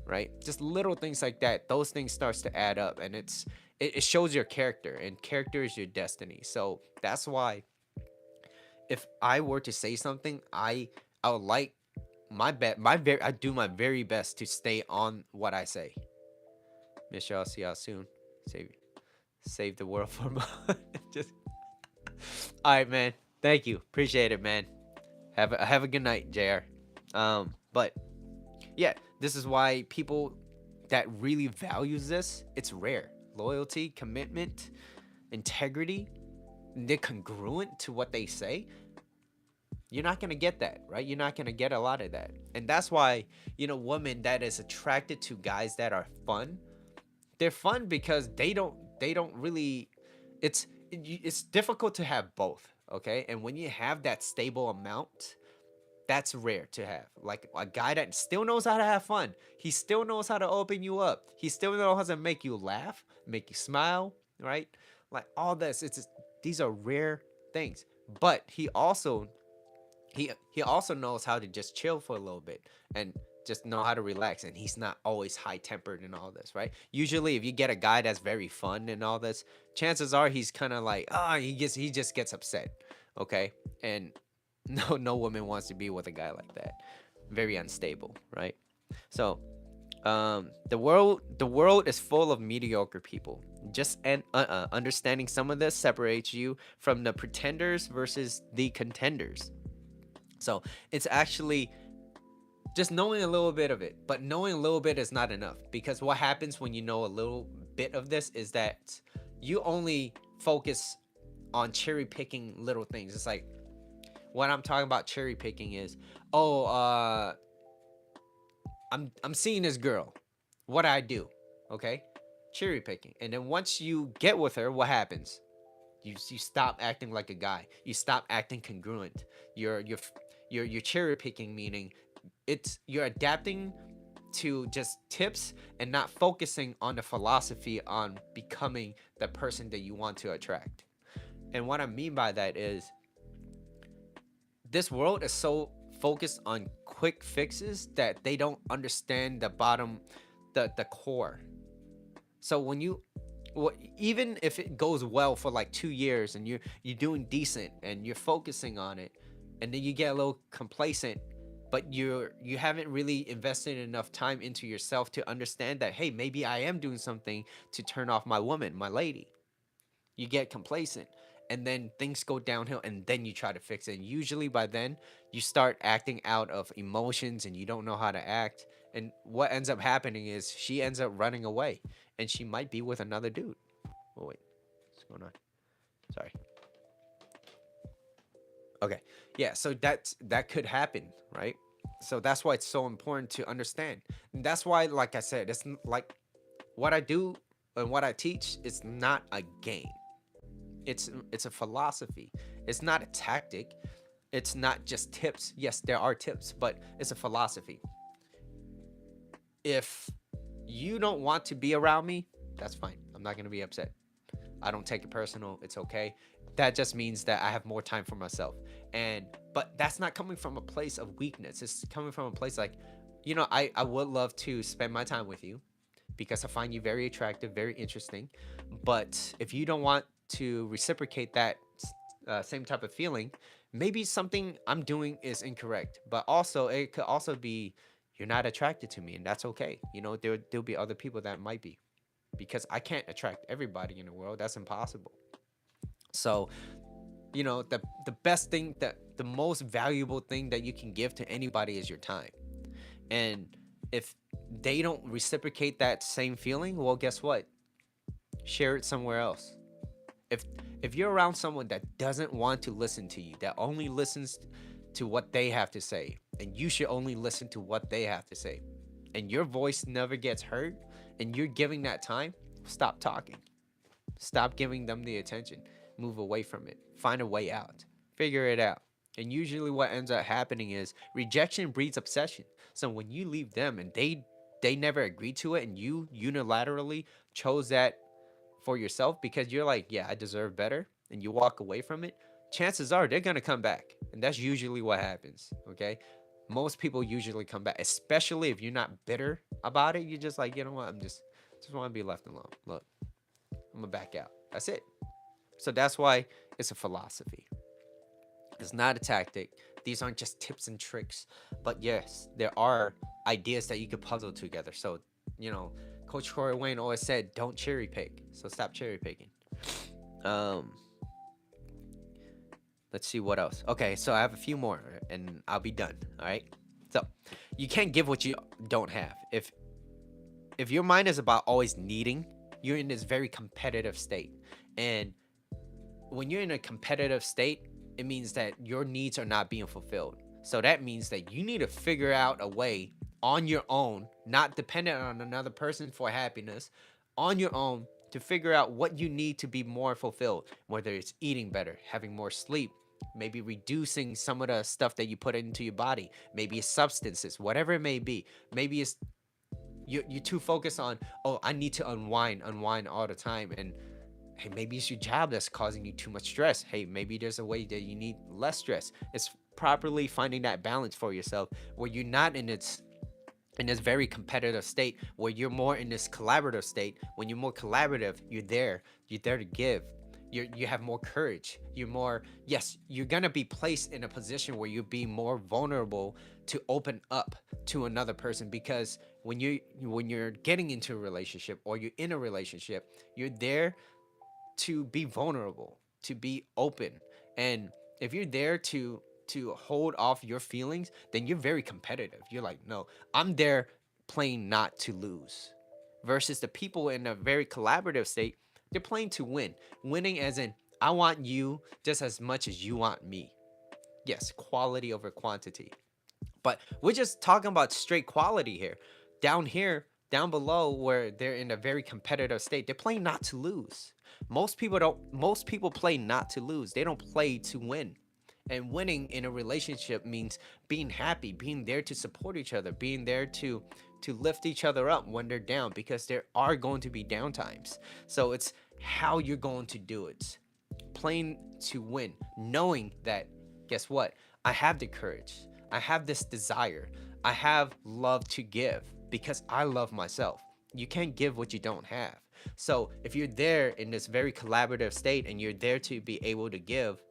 right? Just little things like that. Those things starts to add up, and it shows your character, and character is your destiny. So that's why if I were to say something, I would like I do my very best to stay on what I say. Miss y'all, see y'all soon. Save the world for just. All right, man. Thank you. Appreciate it, man. Have a good night, Jr. But yeah, this is why people that really values this, it's rare. Loyalty, commitment, integrity, they're congruent to what they say. You're not gonna get that, right? You're not gonna get a lot of that, and that's why women that is attracted to guys that are fun. They're fun because they don't really. It's difficult to have both, okay? And when you have that stable amount, that's rare to have. Like a guy that still knows how to have fun. He still knows how to open you up. He still knows how to make you laugh, make you smile, right? Like all this. These are rare things. But he also knows how to just chill for a little bit and just know how to relax, and he's not always high tempered and all this, right? Usually if you get a guy that's very fun and all this, chances are he's kind of like he just gets upset, okay? And no woman wants to be with a guy like that. Very unstable, right? So the world is full of mediocre people. Just understanding some of this separates you from the pretenders versus the contenders. So it's actually just knowing a little bit of it, but knowing a little bit is not enough, because what happens when you know a little bit of this is that you only focus on cherry picking little things. It's like what I'm talking about cherry picking is, oh, I'm seeing this girl. What do I do? Okay, cherry picking, and then once you get with her, what happens? You stop acting like a guy. You stop acting congruent. You're cherry picking, meaning you're adapting to just tips and not focusing on the philosophy on becoming the person that you want to attract. And what I mean by that is this world is so focused on quick fixes that they don't understand the bottom, the core. So when you well, even if it goes well for like 2 years and you're doing decent and you're focusing on it, and then you get a little complacent, but you haven't really invested enough time into yourself to understand that, hey, maybe I am doing something to turn off my woman, my lady. You get complacent, and then things go downhill, and then you try to fix it. And usually by then you start acting out of emotions and you don't know how to act. And what ends up happening is she ends up running away, and she might be with another dude. Oh wait, what's going on? Sorry. Okay. Yeah, so that could happen, right? So that's why it's so important to understand. And that's why, like I said, like what I do and what I teach is not a game. It's a philosophy. It's not a tactic. It's not just tips. Yes, there are tips, but it's a philosophy. If you don't want to be around me, that's fine. I'm not going to be upset. I don't take it personal. It's okay. That just means that I have more time for myself. And but that's not coming from a place of weakness. It's coming from a place like, I would love to spend my time with you because I find you very attractive, very interesting. But if you don't want to reciprocate that same type of feeling, maybe something I'm doing is incorrect. But also, it could also be you're not attracted to me, and that's okay. There'll be other people that might be, because I can't attract everybody in the world. That's impossible. So, the best thing, the most valuable thing that you can give to anybody is your time. And if they don't reciprocate that same feeling, well, guess what? Share it somewhere else. If if you're around someone that doesn't want to listen to you, that only listens to what they have to say, and you should only listen to what they have to say, and your voice never gets heard, and you're giving that time, stop talking. Stop giving them the attention. Move away from it. Find a way out. Figure it out. And usually what ends up happening is rejection breeds obsession. So when you leave them and they never agreed to it, and you unilaterally chose that for yourself because you're like, yeah, I deserve better, and you walk away from it, chances are they're going to come back. And that's usually what happens, okay? Most people usually come back, especially if you're not bitter about it. You're just like, you know what? I'm just want to be left alone. Look, I'm gonna back out. That's it. So that's why it's a philosophy. It's not a tactic. These aren't just tips and tricks. But yes, there are ideas that you could puzzle together. So, you know, Coach Corey Wayne always said, don't cherry pick. So stop cherry picking. Um, let's see what else. Okay, so I have a few more, and I'll be done. All right. So, you can't give what you don't have. If your mind is about always needing, you're in this very competitive state, and when you're in a competitive state, it means that your needs are not being fulfilled. So that means that you need to figure out a way on your own, not dependent on another person for happiness, on your own to figure out what you need to be more fulfilled, whether it's eating better, having more sleep, maybe reducing some of the stuff that you put into your body, maybe it's substances, whatever it may be. Maybe it's you're too focused on, oh, I need to unwind all the time, and hey, maybe it's your job that's causing you too much stress. Hey, maybe there's a way that you need less stress. It's properly finding that balance for yourself where you're not in this very competitive state, where you're more in this collaborative state. When you're more collaborative, you're there to give. You have more courage. You're more, yes, you're gonna be placed in a position where you're being more vulnerable to open up to another person, because when you're getting into a relationship or you're in a relationship, you're there to be vulnerable, to be open. And if you're there to hold off your feelings, then you're very competitive. You're like, no, I'm there playing not to lose. Versus the people in a very collaborative state, they're playing to win. Winning as in, I want you just as much as you want me. Yes, quality over quantity. But we're just talking about straight quality here. Down here, down below, where they're in a very competitive state, they're playing not to lose. Most people play not to lose. They don't play to win. And winning in a relationship means being happy, being there to support each other, being there to lift each other up when they're down, because there are going to be down times. So it's how you're going to do it. Playing to win, knowing that, guess what? I have the courage. I have this desire. I have love to give because I love myself. You can't give what you don't have. So if you're there in this very collaborative state and you're there to be able to give,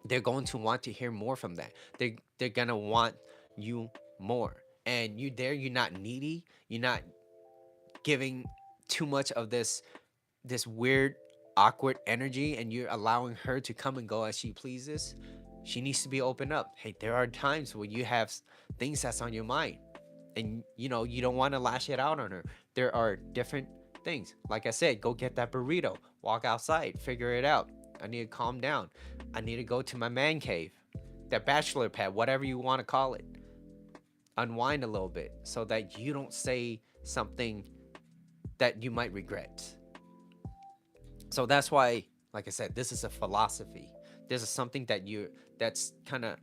they're going to want to hear more from that. They're gonna want you more. And you're not needy. You're not giving too much of this weird awkward energy, and you're allowing her to come and go as she pleases. She needs to be open up. Hey, there are times where you have things that's on your mind, and you don't want to lash it out on her. There are different things. Like I said, go get that burrito, walk outside, figure it out. I need to calm down. I need to go to my man cave, that bachelor pad, whatever you want to call it. Unwind a little bit so that you don't say something that you might regret. So that's why, like I said, this is a philosophy. This is something that's kind of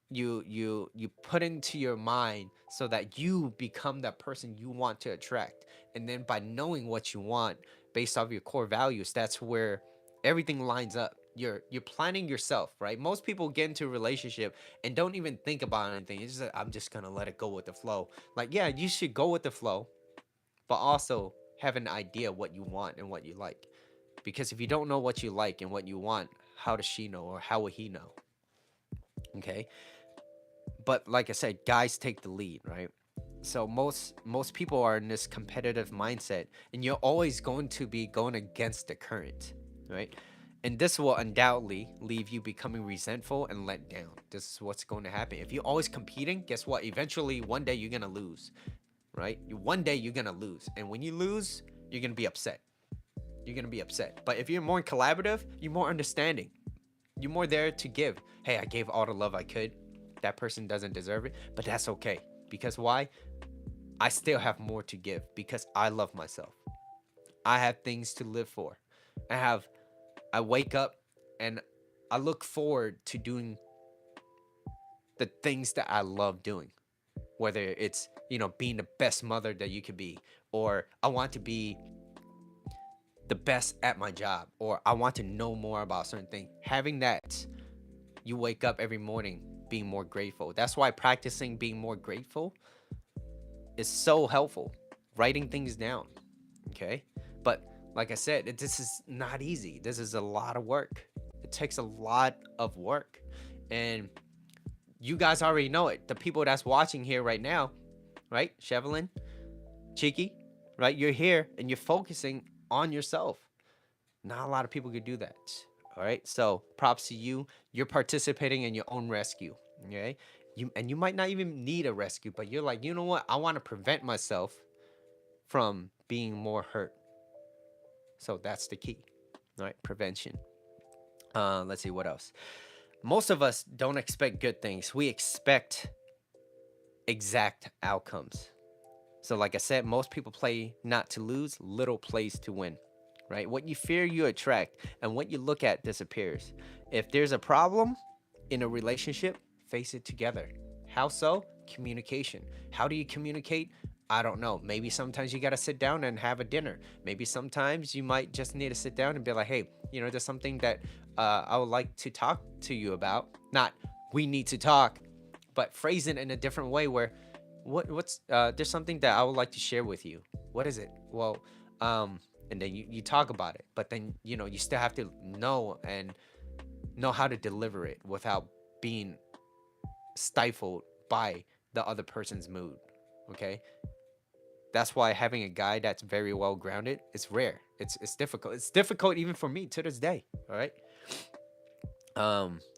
you put into your mind so that you become that person you want to attract. And then by knowing what you want based off your core values, that's where everything lines up. You're planning yourself, right? Most people get into a relationship and don't even think about anything. It's just like, I'm just gonna let it go with the flow. Like, yeah, you should go with the flow, but also have an idea what you want and what you like. Because if you don't know what you like and what you want, how does she know, or how will he know? Okay. But like I said, guys take the lead, right? So most people are in this competitive mindset, and you're always going to be going against the current, right? And this will undoubtedly leave you becoming resentful and let down. This is what's going to happen. If you're always competing, guess what? Eventually, one day you're going to lose, right? One day you're going to lose. And when you lose, you're going to be upset. You're going to be upset. But if you're more collaborative, you're more understanding. You're more there to give. Hey, I gave all the love I could. That person doesn't deserve it, but that's okay. Because why? I still have more to give because I love myself. I have things to live for. I wake up and I look forward to doing the things that I love doing. Whether it's, being the best mother that you could be, or I want to be the best at my job, or I want to know more about certain things. Having that, you wake up every morning being more grateful. That's why practicing being more grateful is so helpful. Writing things down, okay? But like I said, this is not easy. This is a lot of work. It takes a lot of work. And you guys already know it. The people that's watching here right now, right? Chevelin, Cheeky, right? You're here and you're focusing on yourself. Not a lot of people could do that. All right. So props to you. You're participating in your own rescue. Okay. You might not even need a rescue, but you're like, you know what? I want to prevent myself from being more hurt. So that's the key. All right. Prevention. Let's see what else. Most of us don't expect good things. We expect exact outcomes. So, like I said, most people play not to lose, little plays to win, right? What you fear, you attract, and what you look at disappears. If there's a problem in a relationship, face it together. How so? Communication. How do you communicate? I don't know. Maybe sometimes you got to sit down and have a dinner. Maybe sometimes you might just need to sit down and be like, hey, there's something that I would like to talk to you about. Not, we need to talk, but phrase it in a different way where what's there's something that I would like to share with you. What is it? Well, and then you talk about it, but then you still have to know how to deliver it without being stifled by the other person's mood. Okay, that's why having a guy that's very well grounded is rare. It's difficult. It's difficult even for me to this day. All right.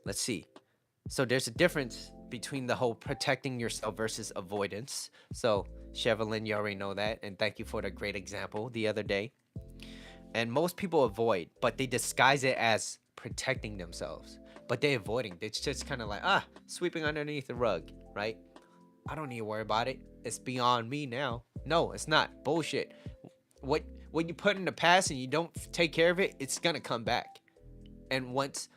Let's see. So there's a difference between the whole protecting yourself versus avoidance. So Chevelin, you already know that, and thank you for the great example the other day. And most people avoid, but they disguise it as protecting themselves. But they avoiding. It's just kind of like sweeping underneath the rug, right? I don't need to worry about it. It's beyond me now. No, it's not. Bullshit. What you put in the past and you don't take care of it, it's gonna come back. And once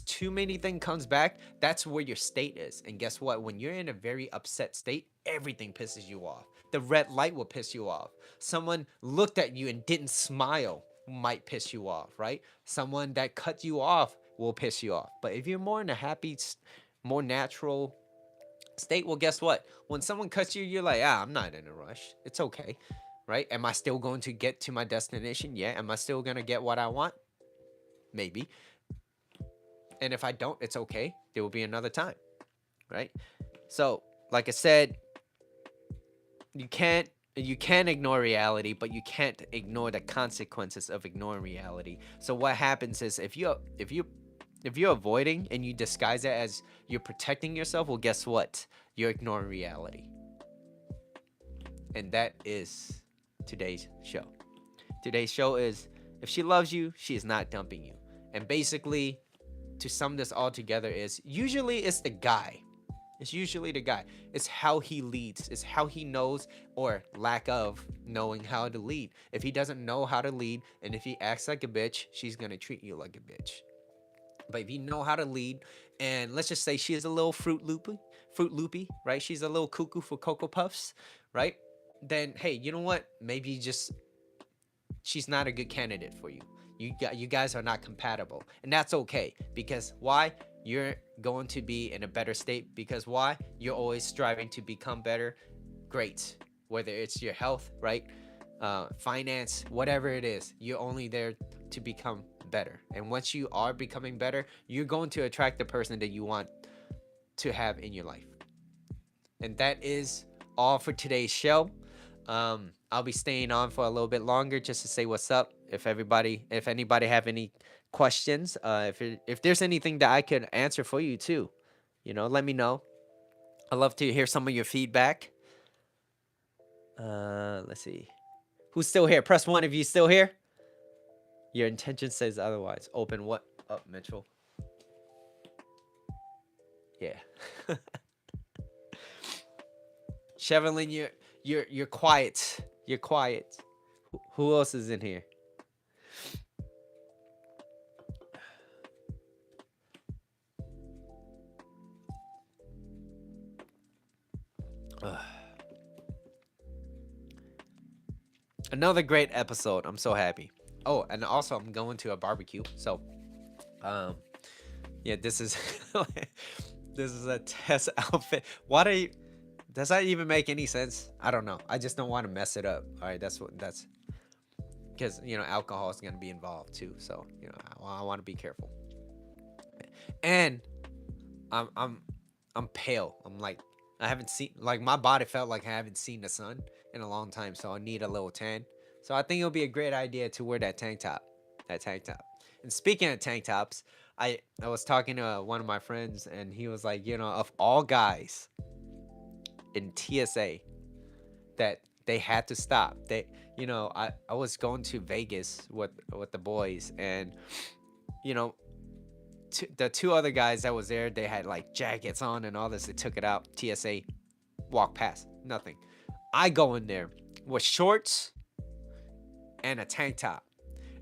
too many things comes back, that's where your state is. And guess what? When you're in a very upset state, everything pisses you off. The red light will piss you off. Someone looked at you and didn't smile might piss you off, right? Someone that cut you off will piss you off. But if you're more in a happy, more natural state, well, guess what? When someone cuts you, you're like, I'm not in a rush. It's okay, right? Am I still going to get to my destination? Yeah. Am I still going to get what I want? Maybe. And if I don't, it's okay. There will be another time, right? So, like I said, you can't ignore reality, but you can't ignore the consequences of ignoring reality. So what happens is if you're avoiding and you disguise it as you're protecting yourself, well, guess what? You're ignoring reality. And that is today's show. Today's show is if she loves you, she is not dumping you. And basically, to sum this all together is usually it's the guy. It's usually the guy. It's how he leads. It's how he knows or lack of knowing how to lead. If he doesn't know how to lead and if he acts like a bitch, she's going to treat you like a bitch. But if you know how to lead, and let's just say she is a little fruit loopy, right? She's a little cuckoo for Cocoa Puffs, right? Then, hey, you know what? Maybe she's not a good candidate for you. You guys are not compatible, and that's okay. Because why? You're going to be in a better state. Because why? You're always striving to become better. Great. Whether it's your health, right? Finance, whatever it is, you're only there to become better. And once you are becoming better, you're going to attract the person that you want to have in your life. And that is all for today's show. I'll be staying on for a little bit longer just to say what's up. If anybody have any questions, if there's anything that I could answer for you too, let me know. I'd love to hear some of your feedback. Let's see. Who's still here? Press 1 if you still here. Your intention says otherwise. Open what up, Mitchell? Yeah. Chevelin, you're quiet. You're quiet. Who else is in here? Another great episode. I'm so happy. Oh, and also I'm going to a barbecue. So, yeah, this is this is a test outfit. Does that even make any sense? I don't know. I just don't want to mess it up. All right, that's because alcohol is gonna be involved too. So I want to be careful. And I'm pale. I'm like I haven't seen my body felt like I haven't seen the sun in a long time. So I need a little tan. So I think it'll be a great idea to wear that tank top. That tank top. And speaking of tank tops, I was talking to one of my friends, and he was like, of all guys in TSA that they had to stop. I was going to Vegas with the boys, and you know, the two other guys that was there, they had like jackets on and all this. They took it out. TSA walked past, nothing. I go in there with shorts and a tank top,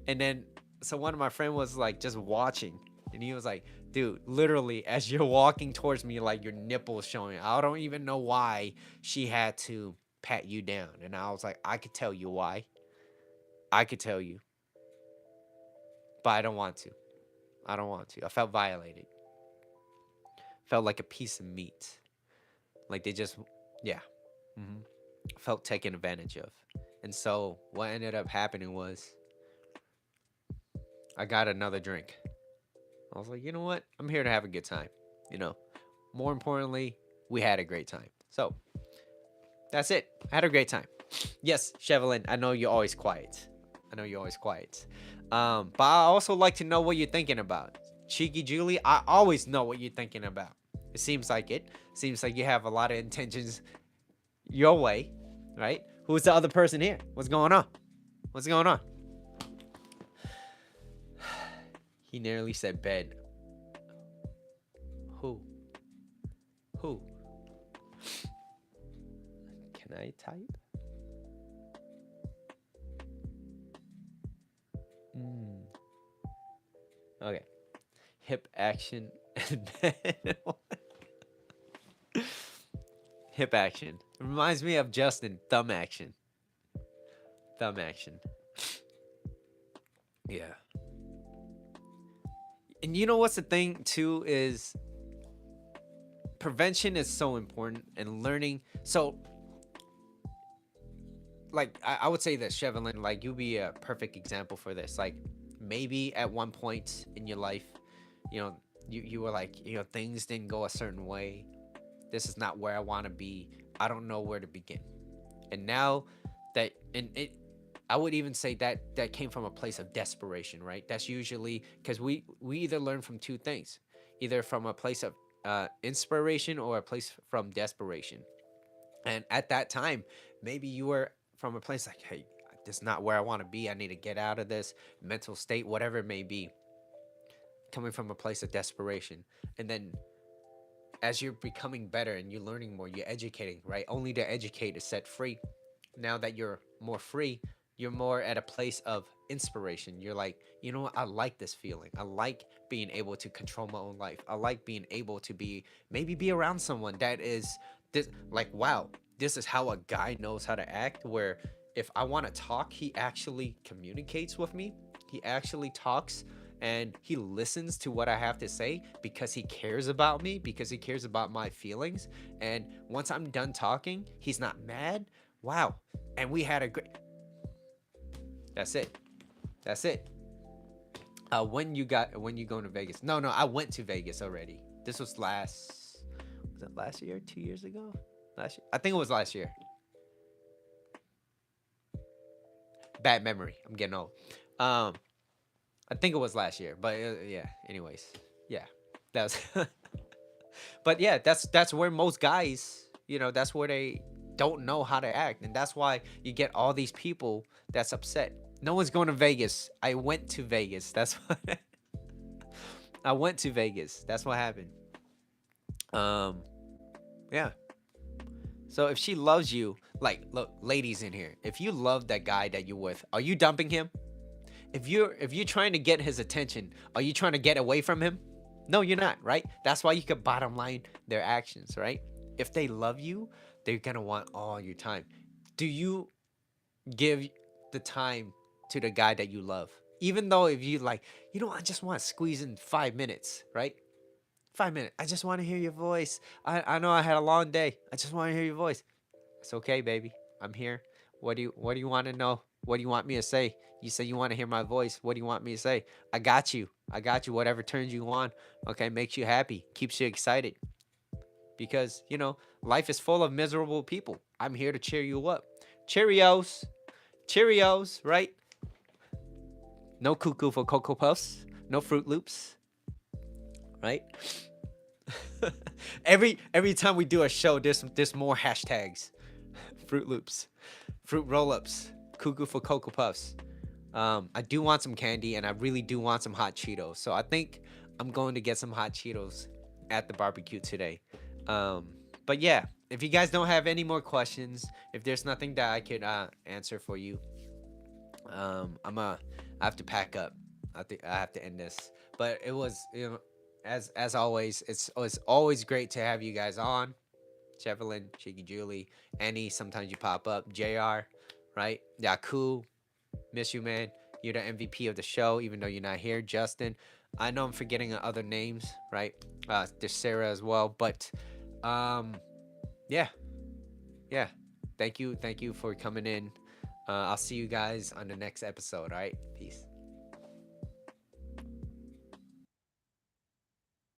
and then so one of my friend was like just watching, and he was like, dude, literally as you're walking towards me, like your nipples showing. I don't even know why she had to pat you down. And I was like, I could tell you why. I could tell you, but I don't want to. I don't want to. I felt violated. Felt like a piece of meat. Like they just, yeah. hmm Felt taken advantage of. And so what ended up happening was I got another drink. I was like, you know what? I'm here to have a good time. You know, more importantly, we had a great time. So that's it. I had a great time. Yes, Chevelin, I know you're always quiet. I know you're always quiet. But I also like to know what you're thinking about. Cheeky Julie, I always know what you're thinking about. It seems like it. Seems like you have a lot of intentions your way, right? Who's the other person here? What's going on? What's going on? He nearly said bed. Who? Who? Can I type? Okay. Hip action and bed. Hip action. It reminds me of Justin. Thumb action. Thumb action. Yeah. And you know what's the thing too is prevention is so important and learning. So like I would say this, Chevelin, like you'd be a perfect example for this. Like maybe at one point in your life, you were like, things didn't go a certain way. This is not where I want to be. I don't know where to begin. And now that, and it, I would even say that came from a place of desperation, right? That's usually because we either learn from two things, either from a place of inspiration or a place from desperation. And at that time, maybe you were from a place like, hey, this is not where I want to be. I need to get out of this mental state, whatever it may be, coming from a place of desperation. And then as you're becoming better and you're learning more, you're educating, right? Only to educate is set free. Now that you're more free, you're more at a place of inspiration. You're like, you know what? I like this feeling. I like being able to control my own life. I like being able to maybe be around someone that is this, like, wow, this is how a guy knows how to act. Where if I want to talk, he actually communicates with me. He actually talks and he listens to what I have to say because he cares about me, because he cares about my feelings. And once I'm done talking, he's not mad. Wow. And we had a great. That's it. That's it. When you going to Vegas? No, I went to Vegas already. This was it last year? 2 years ago? Last year? I think it was last year. Bad memory. I'm getting old. I think it was last year, but yeah. Anyways, yeah, that's. But yeah, that's where most guys, that's where they don't know how to act, and that's why you get all these people that's upset. No one's going to Vegas. I went to Vegas. That's what. I went to Vegas. That's what happened. Yeah. So if she loves you, like, look, ladies in here, if you love that guy that you're with, are you dumping him? If you're trying to get his attention, are you trying to get away from him? No, you're not, right? That's why you could bottom line their actions, right? If they love you, they're gonna want all your time. Do you give the time to the guy that you love? Even though if you like, I just want to squeeze in 5 minutes, right? 5 minutes. I just want to hear your voice. I know I had a long day. I just want to hear your voice. It's okay, baby. I'm here. What do you want to know? What do you want me to say? You say you want to hear my voice. What do you want me to say? I got you. I got you. Whatever turns you on, okay, makes you happy, keeps you excited. Because, life is full of miserable people. I'm here to cheer you up. Cheerios. Cheerios, right? No cuckoo for Cocoa Puffs. No Fruit Loops, right? Every time we do a show, there's more hashtags. Fruit Loops, Fruit Roll-Ups, Cuckoo for Cocoa Puffs. I do want some candy, and I really do want some hot Cheetos. So I think I'm going to get some hot Cheetos at the barbecue today. Um, but yeah, if you guys don't have any more questions, if there's nothing that I could answer for you, I have to pack up. I have to end this. But it was, as always, it's always great to have you guys on. Chevelin, Cheeky Julie, Annie. Sometimes you pop up. Jr. Right? Yaku, miss you, man. You're the MVP of the show, even though you're not here. Justin, I know I'm forgetting other names, right? There's Sarah as well, but yeah, yeah. Thank you for coming in. I'll see you guys on the next episode. All right, peace.